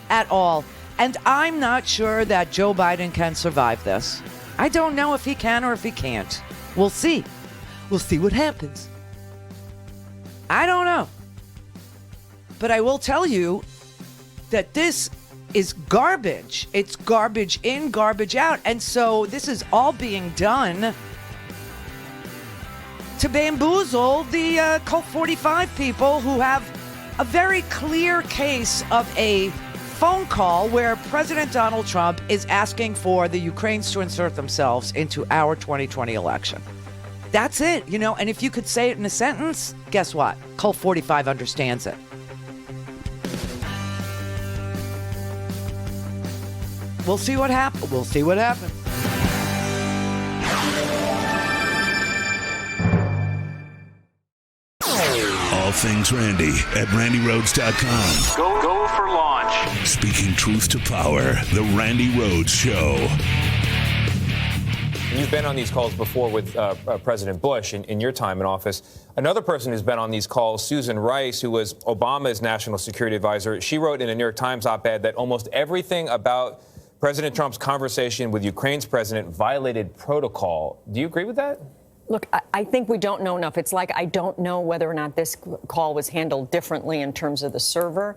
And I'm not sure that Joe Biden can survive this. I don't know if he can or if he can't. We'll see. We'll see what happens. I don't know. But I will tell you that this is garbage. It's garbage in, garbage out. And so this is all being done to bamboozle the Cult 45 people who have a very clear case of a phone call where President Donald Trump is asking for the Ukrainians to insert themselves into our 2020 election. That's it, and if you could say it in a sentence, guess what? Cult 45 understands it. We'll see what happens. All things Randi at RandiRhodes.com. Go for launch. Speaking truth to power, the Randi Rhodes Show. You've been on these calls before with President Bush in your time in office. Another person who's been on these calls, Susan Rice, who was Obama's national security advisor, she wrote in a New York Times op-ed that almost everything about President Trump's conversation with Ukraine's president violated protocol. Do you agree with that? Look, I think we don't know enough. It's like I don't know whether or not this call was handled differently in terms of the server.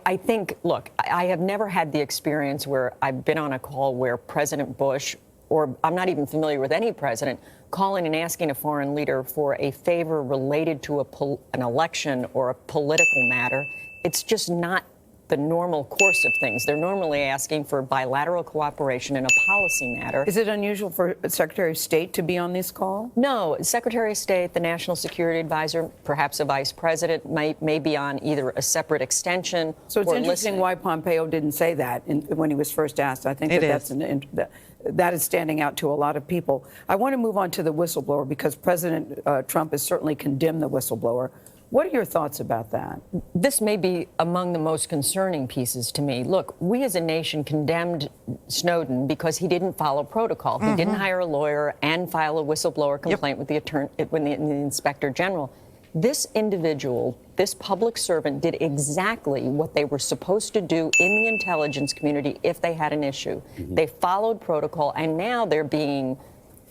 I think, look, I have never had the experience where I've been on a call where President Bush, or I'm not even familiar with any president, calling and asking a foreign leader for a favor related to an election or a political matter. It's just not the normal course of things. They're normally asking for bilateral cooperation in a policy matter. Is it unusual for Secretary of State to be on this call? No. Secretary of State, the National Security Advisor, perhaps a vice president, may be on either a separate extension. So it's interesting why Pompeo didn't say that when he was first asked. I think that is standing out to a lot of people. I want to move on to the whistleblower because President Trump has certainly condemned the whistleblower. What are your thoughts about that? This may be among the most concerning pieces to me. Look, we as a nation condemned Snowden because he didn't follow protocol. He didn't hire a lawyer and file a whistleblower complaint with the inspector general. This individual, this public servant, did exactly what they were supposed to do in the intelligence community if they had an issue. They followed protocol, and now they're being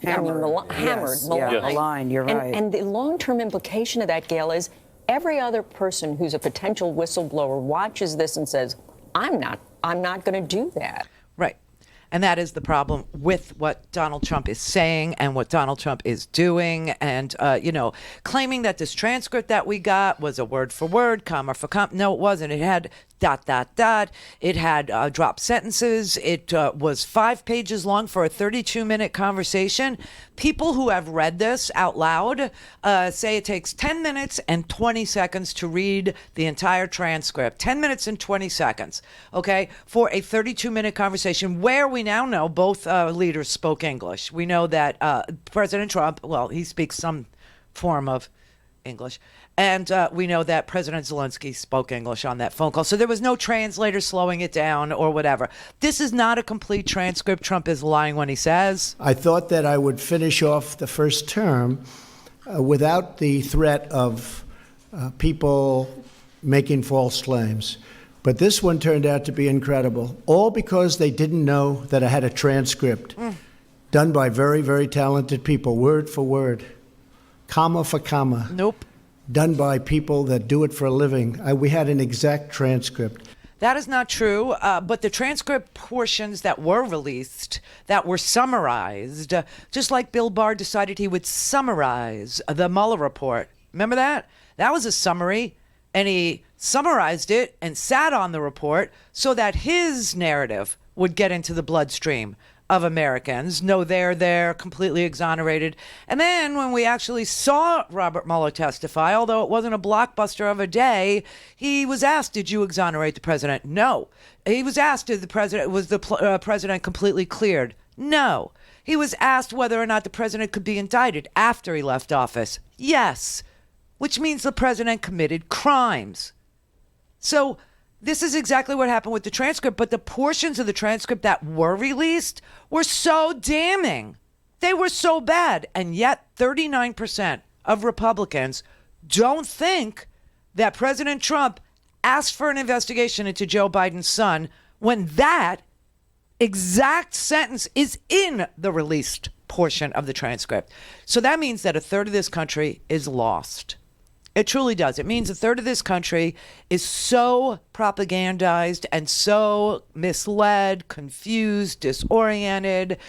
hammered, maligned. You're right. And the long-term implication of that, Gail, is every other person who's a potential whistleblower watches this and says, I'm not going to do that. Right. And that is the problem with what Donald Trump is saying and what Donald Trump is doing. And, claiming that this transcript that we got was a word for word, comma for comma. No, it wasn't. It had ... It had dropped sentences. It was 5 pages long for a 32-minute conversation. People who have read this out loud say it takes 10 minutes and 20 seconds to read the entire transcript. 10 minutes and 20 seconds, okay, for a 32-minute conversation where we now know both leaders spoke English. We know that President Trump, well, he speaks some form of English. And we know that President Zelensky spoke English on that phone call. So there was no translator slowing it down or whatever. This is not a complete transcript. Trump is lying when he says. I thought that I would finish off the first term without the threat of people making false claims. But this one turned out to be incredible, all because they didn't know that I had a transcript done by very, very talented people, word for word, comma for comma. Nope. Done by people that do it for a living. We had an exact transcript. That is not true, but the transcript portions that were released, that were summarized, just like Bill Barr decided he would summarize the Mueller report. Remember that? That was a summary, and he summarized it and sat on the report so that his narrative would get into the bloodstream of Americans. No, they're completely exonerated. And then when we actually saw Robert Mueller testify, although it wasn't a blockbuster of a day, he was asked, did you exonerate the president? No. He was asked, did the president, was the president completely cleared? No. He was asked whether or not the president could be indicted after he left office. Yes. Which means the president committed crimes. So this is exactly what happened with the transcript, but the portions of the transcript that were released were so damning. They were so bad. And yet 39% of Republicans don't think that President Trump asked for an investigation into Joe Biden's son when that exact sentence is in the released portion of the transcript. So that means that a third of this country is lost. It truly does. It means a third of this country is so propagandized and so misled, confused, disoriented.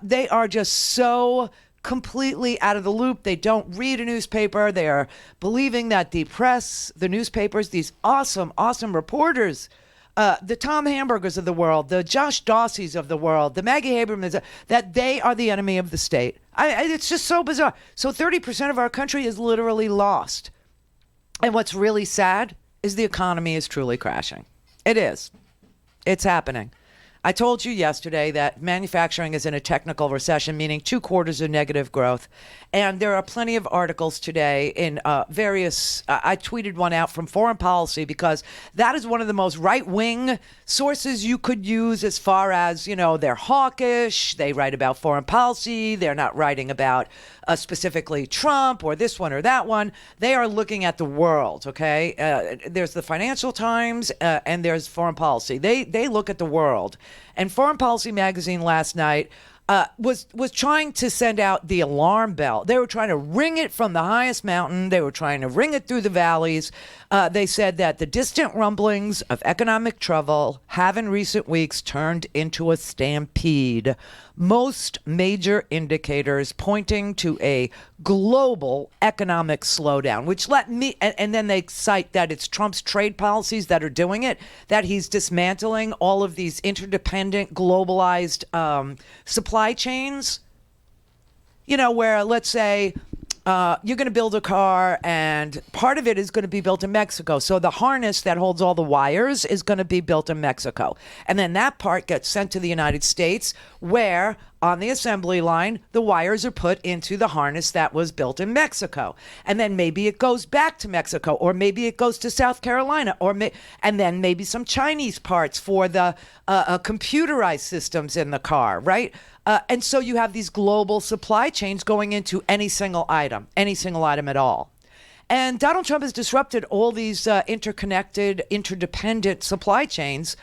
They are just so completely out of the loop. They don't read a newspaper. They are believing that the press, the newspapers, these awesome, awesome reporters, the Tom Hamburgers of the world, the Josh Dawsey's of the world, the Maggie Habermans, that they are the enemy of the state. It's just so bizarre. So 30% of our country is literally lost. And what's really sad is the economy is truly crashing. It is. It's happening. I told you yesterday that manufacturing is in a technical recession, meaning 2 quarters of negative growth. And there are plenty of articles today in various, I tweeted one out from Foreign Policy because that is one of the most right-wing sources you could use as far as, they're hawkish, they write about foreign policy, they're not writing about specifically Trump or this one or that one. They are looking at the world, okay? There's the Financial Times and there's Foreign Policy. They look at the world. And Foreign Policy magazine last night was trying to send out the alarm bell. They were trying to ring it from the highest mountain. They were trying to ring it through the valleys. They said that the distant rumblings of economic trouble have in recent weeks turned into a stampede. Most major indicators pointing to a global economic slowdown, which and then they cite that it's Trump's trade policies that are doing it, that he's dismantling all of these interdependent, globalized supply chains, where let's say you're going to build a car, and part of it is going to be built in Mexico. So the harness that holds all the wires is going to be built in Mexico. And then that part gets sent to the United States, where on the assembly line, the wires are put into the harness that was built in Mexico. And then maybe it goes back to Mexico, or maybe it goes to South Carolina, and then maybe some Chinese parts for the computerized systems in the car, right? And so you have these global supply chains going into any single item at all. And Donald Trump has disrupted all these interconnected, interdependent supply chains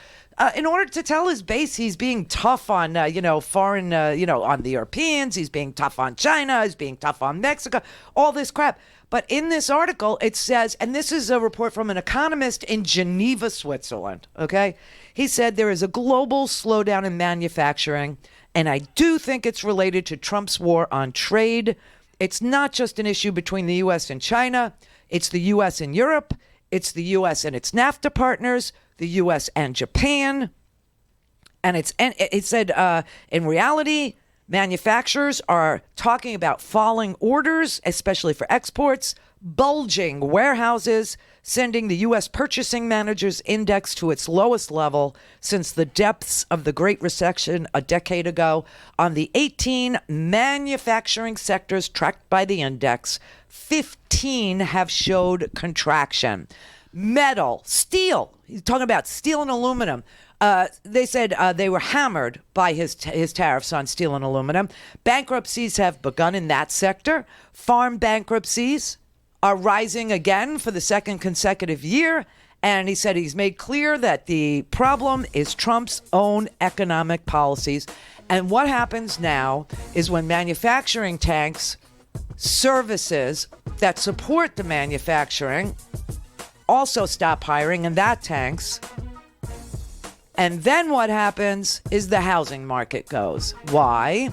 in order to tell his base he's being tough on, foreign, on the Europeans. He's being tough on China. He's being tough on Mexico, all this crap. But in this article, it says, and this is a report from an economist in Geneva, Switzerland, okay? He said there is a global slowdown in manufacturing, and I do think it's related to Trump's war on trade. It's not just an issue between the U.S. and China. It's the U.S. and Europe. It's the U.S. and its NAFTA partners, the U.S. and Japan. And it said, in reality, manufacturers are talking about falling orders, especially for exports, bulging warehouses, sending the U.S. Purchasing Managers Index to its lowest level since the depths of the Great Recession a decade ago. On the 18 manufacturing sectors tracked by the index, 15 have showed contraction. Metal, steel, he's talking about steel and aluminum. They said they were hammered by his tariffs on steel and aluminum. Bankruptcies have begun in that sector. Farm bankruptcies are rising again for the second consecutive year. And he said he's made clear that the problem is Trump's own economic policies. And what happens now is when manufacturing tanks, services that support the manufacturing also stop hiring, and that tanks. And then what happens is the housing market goes. Why?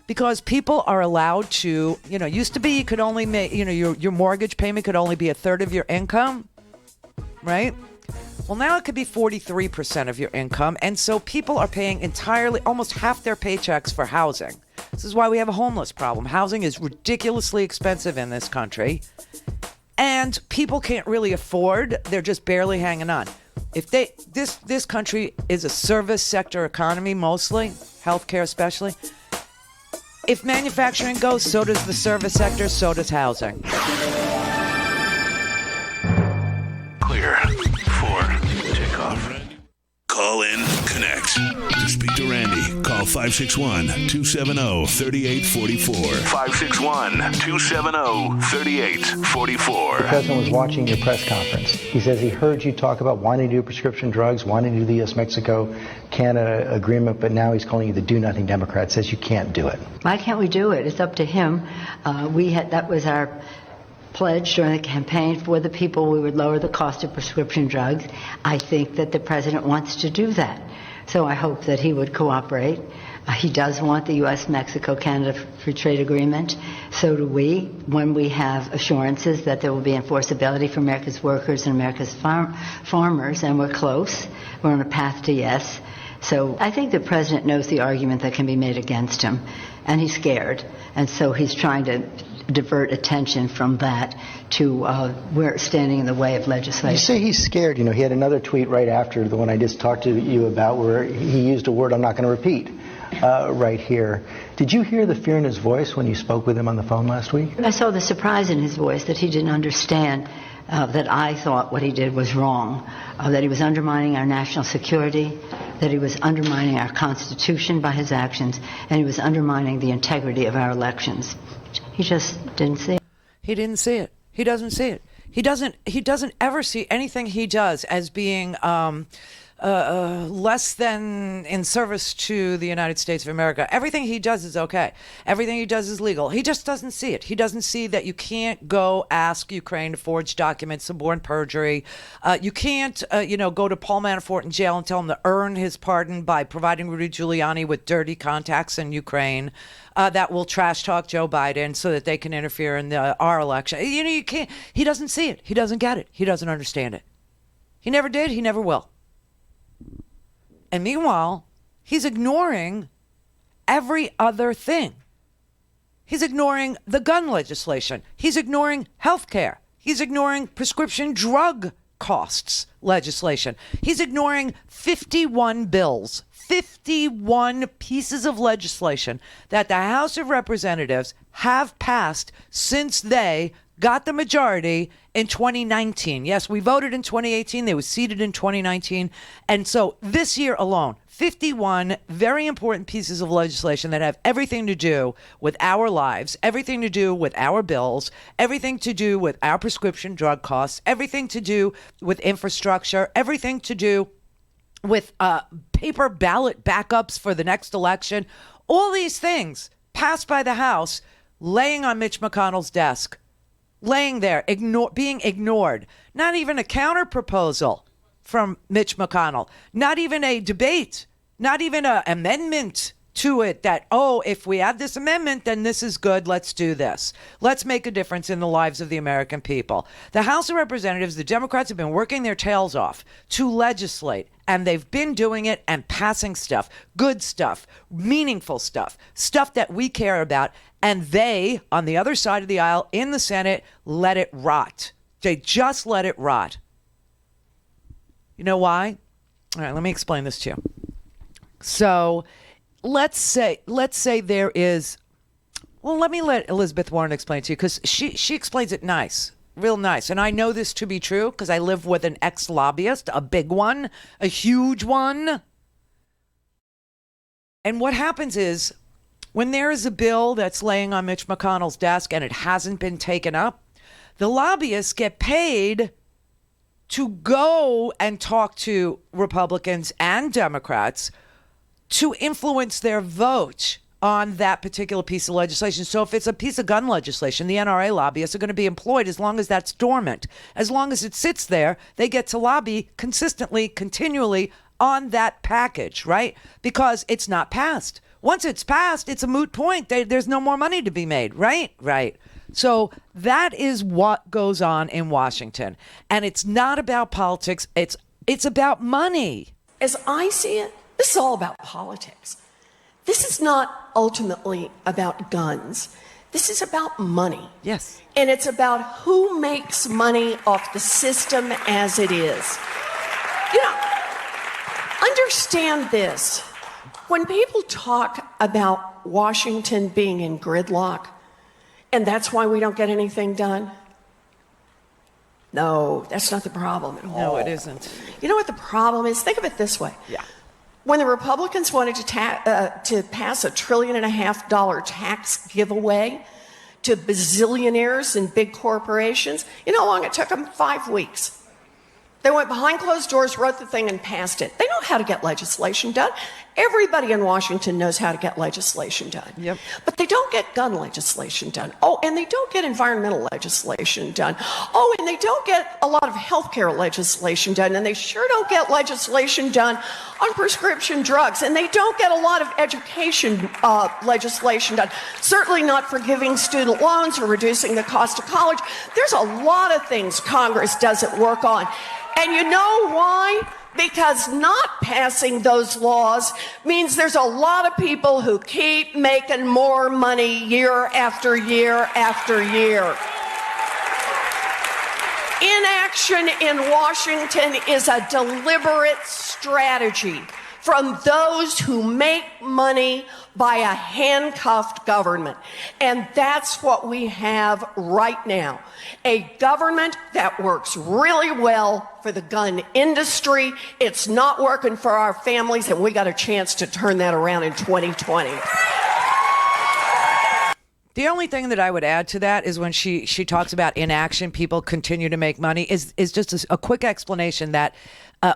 Because people are allowed to, used to be you could only make, your mortgage payment could only be a third of your income, right? Well, now it could be 43% of your income. And so people are paying entirely, almost half their paychecks for housing. This is why we have a homeless problem. Housing is ridiculously expensive in this country. And people can't really afford, they're just barely hanging on. If this country is a service sector economy mostly, healthcare especially. If manufacturing goes, so does the service sector, so does housing. Clear for takeoff. Call in, connect. To speak to Randi, call 561-270-3844. 561-270-3844. The president was watching your press conference. He says he heard you talk about wanting to do prescription drugs, wanting to do the U.S.-Mexico-Canada agreement, but now he's calling you the do-nothing Democrat. Says you can't do it. Why can't we do it? It's up to him. That was our pledge during the campaign for the people. We would lower the cost of prescription drugs. I think that the president wants to do that. So I hope that he would cooperate. He does want the U.S.-Mexico-Canada Free Trade Agreement. So do we, when we have assurances that there will be enforceability for America's workers and America's farmers, and we're close. We're on a path to yes. So I think the president knows the argument that can be made against him, and he's scared. And so he's trying to divert attention from that to we're standing in the way of legislation. You say he's scared. He had another tweet right after the one I just talked to you about where he used a word I'm not going to repeat right here. Did you hear the fear in his voice when you spoke with him on the phone last week? I saw the surprise in his voice that he didn't understand that I thought what he did was wrong, that he was undermining our national security, that he was undermining our Constitution by his actions, and he was undermining the integrity of our elections. He just didn't see it. He didn't see it. He doesn't see it. He doesn't ever see anything he does as being less than in service to the United States of America. Everything he does is okay. Everything he does is legal. He just doesn't see it. He doesn't see that you can't go ask Ukraine to forge documents, suborn perjury. You can't, go to Paul Manafort in jail and tell him to earn his pardon by providing Rudy Giuliani with dirty contacts in Ukraine that will trash talk Joe Biden so that they can interfere in our election. You can't. He doesn't see it. He doesn't get it. He doesn't understand it. He never did. He never will. And meanwhile, he's ignoring every other thing He's ignoring the gun legislation. He's ignoring health care. He's ignoring prescription drug costs legislation. He's ignoring 51 bills, 51 pieces of legislation that the House of Representatives have passed since they got the majority in 2019. Yes, we voted in 2018. They were seated in 2019. And so this year alone, 51 very important pieces of legislation that have everything to do with our lives, everything to do with our bills, everything to do with our prescription drug costs, everything to do with infrastructure, everything to do with paper ballot backups for the next election. All these things passed by the House, laying on Mitch McConnell's desk, laying there, being ignored. Not even a counter proposal from Mitch McConnell. Not even a debate. Not even an amendment to it that, oh, if we have this amendment, then this is good. Let's do this. Let's make a difference in the lives of the American people. The House of Representatives, the Democrats have been working their tails off to legislate, and they've been doing it and passing stuff, good stuff, meaningful stuff, stuff that we care about. And they, on the other side of the aisle in the Senate, let it rot. They just let it rot. You know why? All right, let me explain this to you. So let's say there is, well, let me let Elizabeth Warren explain it to you, because she explains it nice, real nice. And I know this to be true because I live with an ex-lobbyist, a big one, a huge one. And what happens is, when there is a bill that's laying on Mitch McConnell's desk and it hasn't been taken up, the lobbyists get paid to go and talk to Republicans and Democrats to influence their vote on that particular piece of legislation. So if it's a piece of gun legislation, the NRA lobbyists are going to be employed as long as that's dormant. As long as it sits there, they get to lobby consistently, continually on that package, right? Because it's not passed. Once it's passed, it's a moot point. There's no more money to be made, right? Right. So that is what goes on in Washington. And it's not about politics. It's about money. As I see it, this is all about politics. This is not ultimately about guns. This is about money. Yes. And it's about who makes money off the system as it is. You know, understand this. When people talk about Washington being in gridlock, and that's why we don't get anything done, no, that's not the problem at all. No, it isn't. You know what the problem is? Think of it this way. Yeah. When the Republicans wanted to pass $1.5 trillion tax giveaway to bazillionaires and big corporations, you know how long it took them? 5 weeks. They went behind closed doors, wrote the thing, and passed it. They know how to get legislation done. Everybody in Washington knows how to get legislation done. Yep. But they don't get gun legislation done. Oh, and they don't get environmental legislation done. Oh, and they don't get a lot of healthcare legislation done. And they sure don't get legislation done on prescription drugs. And they don't get a lot of education legislation done. Certainly not forgiving student loans or reducing the cost of college. There's a lot of things Congress doesn't work on. And you know why? Because not passing those laws means there's a lot of people who keep making more money year after year after year. Inaction in Washington is a deliberate strategy from those who make money by a handcuffed government. And that's what we have right now. A government that works really well for the gun industry. It's not working for our families, and we got a chance to turn that around in 2020. The only thing that I would add to that is when she talks about inaction, people continue to make money, is just a quick explanation that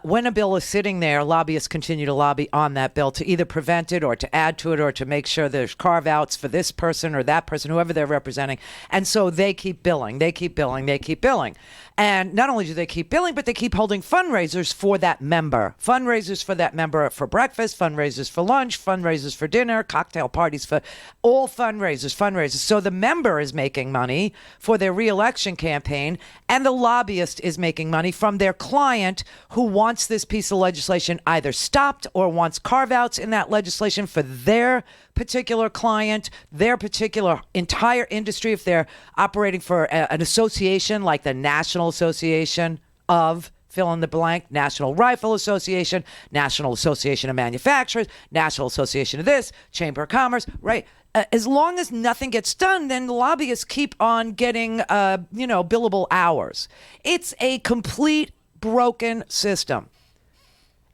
when a bill is sitting there, lobbyists continue to lobby on that bill to either prevent it or to add to it or to make sure there's carve-outs for this person or that person, whoever they're representing. And so they keep billing, they keep billing, they keep billing. And not only do they keep billing, but they keep holding fundraisers for that member. Fundraisers for that member for breakfast, fundraisers for lunch, fundraisers for dinner, cocktail parties, for all fundraisers. So the member is making money for their re-election campaign, and the lobbyist is making money from their client who wants this piece of legislation either stopped or wants carve-outs in that legislation for their particular client, their particular entire industry, if they're operating for an association like the National Association of fill in the blank, National Rifle Association, National Association of Manufacturers, National Association of this, Chamber of Commerce, right? As long as nothing gets done, then the lobbyists keep on getting, billable hours. It's a complete broken system.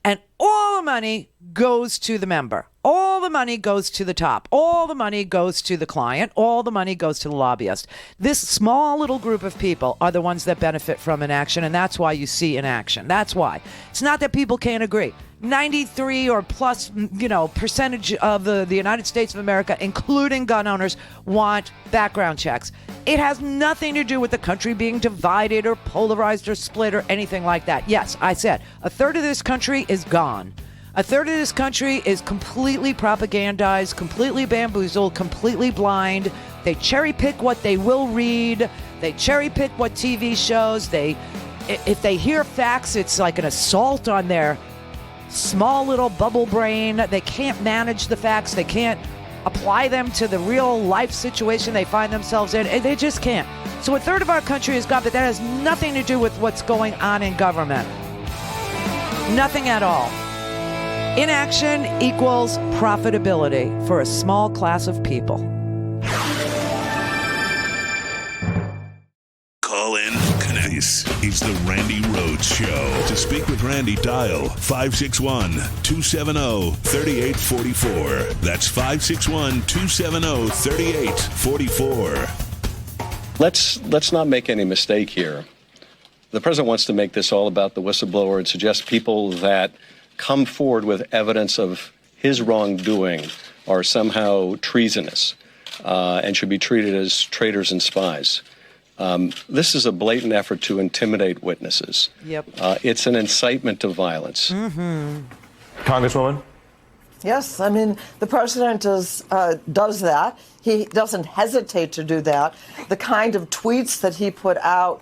And all the money goes to the member. All the money goes to the top. All the money goes to the client. All the money goes to the lobbyist. This small little group of people are the ones that benefit from inaction, and that's why you see inaction. That's why. It's not that people can't agree. 93 or plus, percentage of the United States of America, including gun owners, want background checks. It has nothing to do with the country being divided or polarized or split or anything like that. Yes, I said a third of this country is gone. A third of this country is completely propagandized, completely bamboozled, completely blind. They cherry pick what they will read. They cherry pick what TV shows. If they hear facts, it's like an assault on their small little bubble brain. They can't manage the facts. They can't apply them to the real life situation they find themselves in. They just can't. So a third of our country is gone, but that has nothing to do with what's going on in government. Nothing at all. Inaction equals profitability for a small class of people. Call in, connect. This is the Randi Rhodes Show. To speak with Randi, dial 561-270-3844. That's 561-270-3844. Let's not make any mistake here. The president wants to make this all about the whistleblower and suggest people that come forward with evidence of his wrongdoing are somehow treasonous and should be treated as traitors and spies. This is a blatant effort to intimidate witnesses. Yep. It's an incitement to violence. Mm-hmm. Congresswoman? Yes, I mean, the president does that. He doesn't hesitate to do that. The kind of tweets that he put out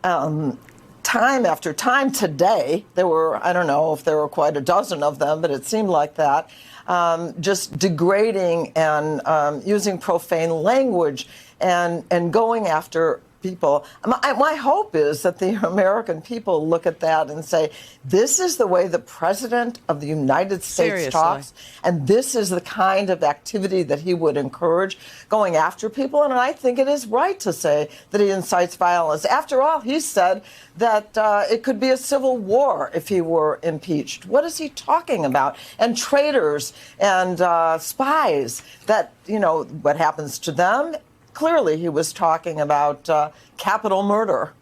time after time today, there were, I don't know if there were quite a dozen of them, but it seemed like that, just degrading and using profane language and going after people. My hope is that the American people look at that and say, this is the way the president of the United States talks, and this is the kind of activity that he would encourage, going after people. And I think it is right to say that he incites violence. After all, he said that it could be a civil war if he were impeached. What is he talking about? And traitors and spies, that, what happens to them? Clearly, he was talking about capital murder.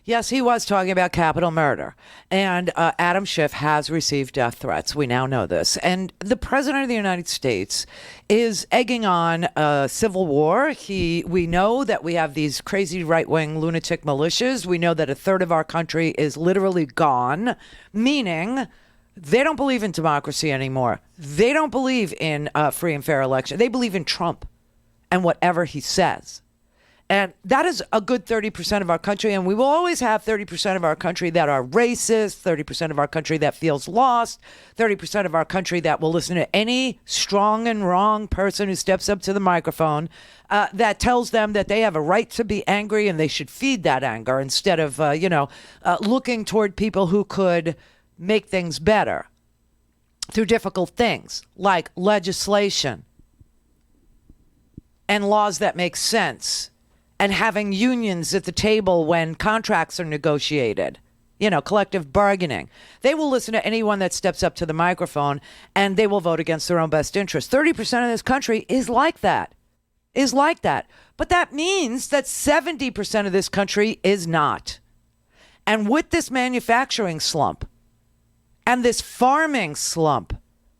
Yes, he was talking about capital murder. And Adam Schiff has received death threats. We now know this. And the president of the United States is egging on a civil war. We know that we have these crazy right-wing lunatic militias. We know that a third of our country is literally gone, meaning they don't believe in democracy anymore. They don't believe in free and fair election. They believe in Trump and whatever he says. And that is a good 30% of our country. And we will always have 30% of our country that are racist, 30% of our country that feels lost, 30% of our country that will listen to any strong and wrong person who steps up to the microphone that tells them that they have a right to be angry and they should feed that anger instead of, looking toward people who could make things better through difficult things like legislation and laws that make sense, and having unions at the table when contracts are negotiated, collective bargaining. They will listen to anyone that steps up to the microphone, and they will vote against their own best interest. 30% of this country is like that. But that means that 70% of this country is not. And with this manufacturing slump and this farming slump,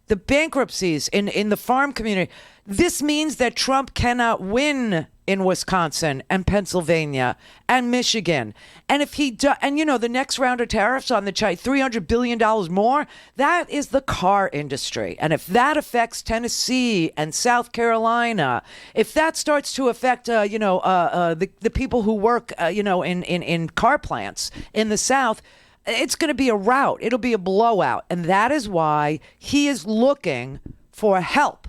the bankruptcies in the farm community, this means that Trump cannot win in Wisconsin and Pennsylvania and Michigan. And if he does, and the next round of tariffs on the China, $300 billion more, that is the car industry. And if that affects Tennessee and South Carolina, if that starts to affect, the people who work, in car plants in the South, it's going to be a rout. It'll be a blowout. And that is why he is looking for help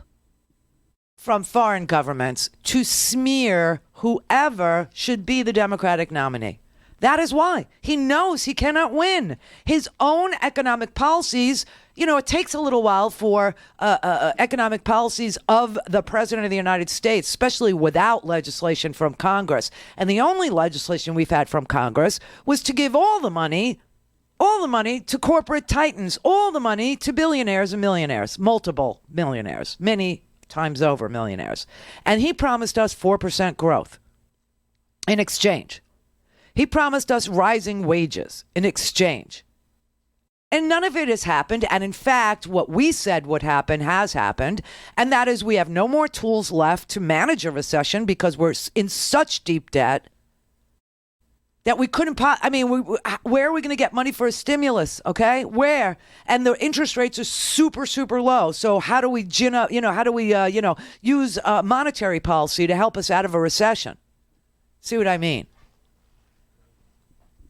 from foreign governments to smear whoever should be the Democratic nominee. That is why. He knows he cannot win. His own economic policies, it takes a little while for economic policies of the President of the United States, especially without legislation from Congress. And the only legislation we've had from Congress was to give all the money to corporate titans, all the money to billionaires and millionaires, multiple millionaires, many times over millionaires. And he promised us 4% growth in exchange. He promised us rising wages in exchange. And none of it has happened. And in fact, what we said would happen has happened. And that is we have no more tools left to manage a recession because we're in such deep debt that we couldn't, where are we going to get money for a stimulus? Okay, where? And the interest rates are super, super low. So how do we use monetary policy to help us out of a recession? See what I mean?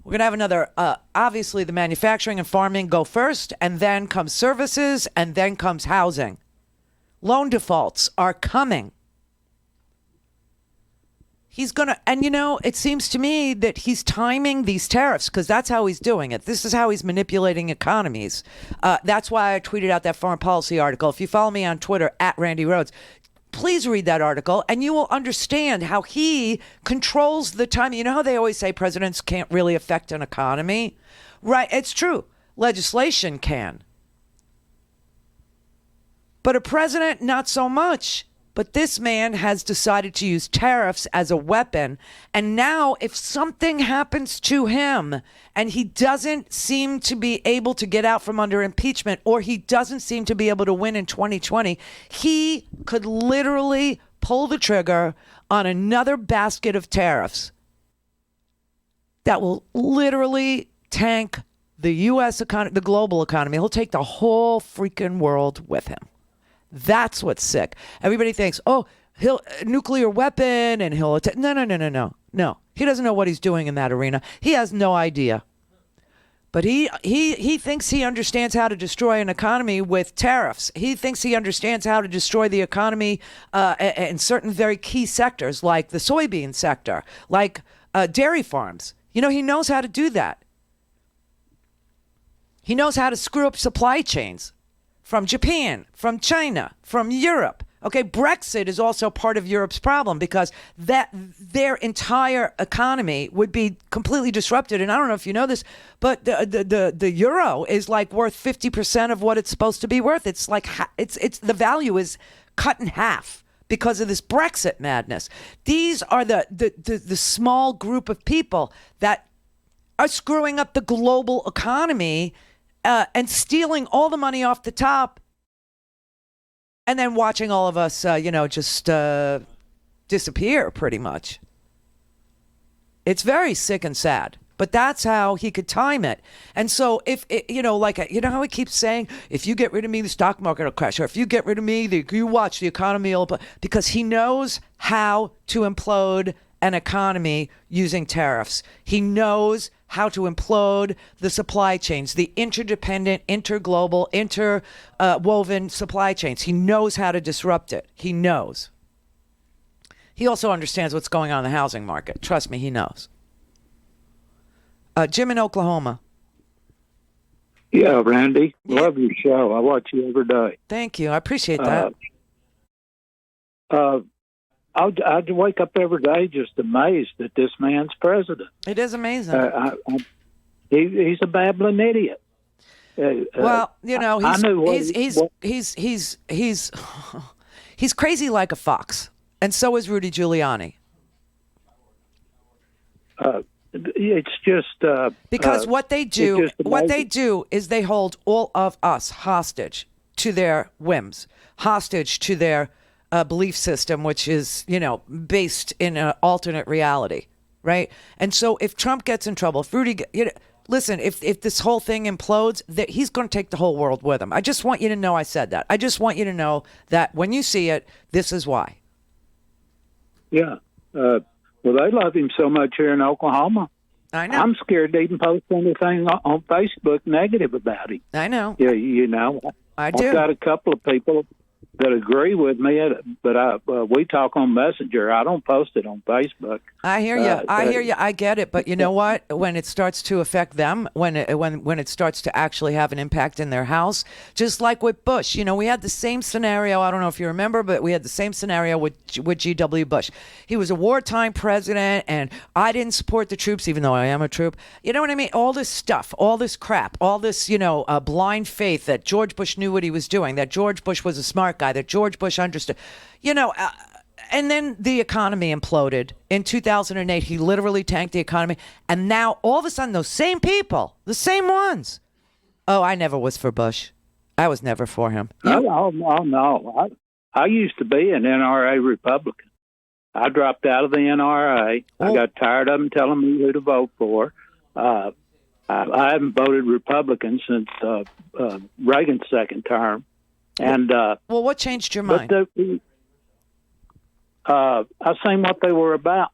We're going to have another, obviously the manufacturing and farming go first, and then comes services, and then comes housing. Loan defaults are coming. He's going to, and it seems to me that he's timing these tariffs because that's how he's doing it. This is how he's manipulating economies. That's why I tweeted out that foreign policy article. If you follow me on Twitter, @Randi Rhodes, please read that article and you will understand how he controls the timing. You know how they always say presidents can't really affect an economy? Right, it's true. Legislation can. But a president, not so much. But this man has decided to use tariffs as a weapon. And now if something happens to him and he doesn't seem to be able to get out from under impeachment, or he doesn't seem to be able to win in 2020, he could literally pull the trigger on another basket of tariffs that will literally tank the U.S. economy, the global economy. He'll take the whole freaking world with him. That's what's sick. Everybody thinks, he'll nuclear weapon and he'll attack. No. He doesn't know what he's doing in that arena. He has no idea. But he thinks he understands how to destroy an economy with tariffs. He thinks he understands how to destroy the economy in certain very key sectors, like the soybean sector, like dairy farms. He knows how to do that. He knows how to screw up supply chains. From Japan, from China, from Europe. Okay, Brexit is also part of Europe's problem because their entire economy would be completely disrupted. And I don't know if you know this, but the euro is like worth 50% of what it's supposed to be worth. It's like it's the value is cut in half because of this Brexit madness. These are the small group of people that are screwing up the global economy. And stealing all the money off the top and then watching all of us, just disappear pretty much. It's very sick and sad, but that's how he could time it. And so if, how he keeps saying, if you get rid of me, the stock market will crash. Or if you get rid of me, you watch the economy will, because he knows how to implode an economy using tariffs. He knows how to implode the supply chains, the interdependent, interglobal, interwoven supply chains. He knows how to disrupt it. He knows. He also understands what's going on in the housing market. Trust me, he knows. Jim in Oklahoma. Yeah, Randy. Love your show. I watch you every day. Thank you. I appreciate that. I'd wake up every day just amazed that this man's president. It is amazing. He's a babbling idiot. Well, he's crazy like a fox, and so is Rudy Giuliani. It's just because what they do is they hold all of us hostage to their whims, hostage to their belief system, which is, based in an alternate reality, right? And so if Trump gets in trouble, if Rudy, listen, if this whole thing implodes, that he's going to take the whole world with him. I just want you to know I said that. I just want you to know that when you see it, this is why. Yeah. Well, they love him so much here in Oklahoma. I know. I'm scared to even post anything on Facebook negative about him. I know. Yeah, you know. I do. I've got a couple of people that agree with me, but we talk on Messenger. I don't post it on Facebook. I hear you. I hear you. I get it. But you know what? When it starts to affect them, when it starts to actually have an impact in their house, just like with Bush, you know, we had the same scenario. I don't know if you remember, but we had the same scenario with G.W. Bush. He was a wartime president, and I didn't support the troops, even though I am a troop. You know what I mean? All this stuff, all this crap, all this, you know, blind faith that George Bush knew what he was doing, that George Bush was a smart guy, that George Bush understood, you know, and then the economy imploded. In 2008, he literally tanked the economy. And now, all of a sudden, those same people, the same ones. Oh, I never was for Bush. I was never for him. No. I used to be an NRA Republican. I dropped out of the NRA. I got tired of them telling me who to vote for. I haven't voted Republican since Reagan's second term. And well, what changed your mind? I seen what they were about.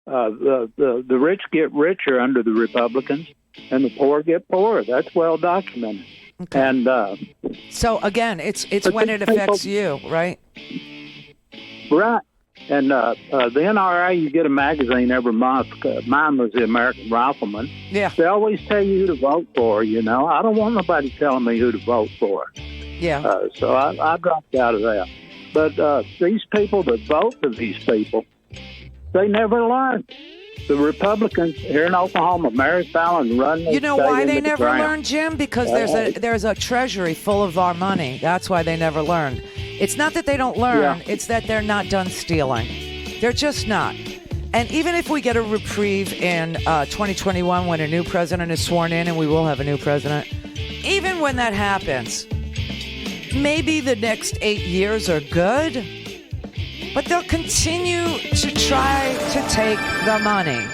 The rich get richer under the Republicans, and the poor get poorer. That's well documented. Okay. And so again, it's when it affects you, right? Right. And the NRA, you get a magazine every month. Mine was the American Rifleman. Yeah. They always tell you who to vote for, you know. I don't want nobody telling me who to vote for. Yeah. So I dropped out of that. But these people that vote for these people, they never learn. The Republicans here in Oklahoma, Mary Fallon run. You know why they never learn, Jim? Because there's a treasury full of our money. That's why they never learn. It's not that they don't learn. Yeah. It's that they're not done stealing. They're just not. And even if we get a reprieve in 2021 when a new president is sworn in, and we will have a new president, even when that happens, maybe the next 8 years are good, but they'll continue to try to take the money.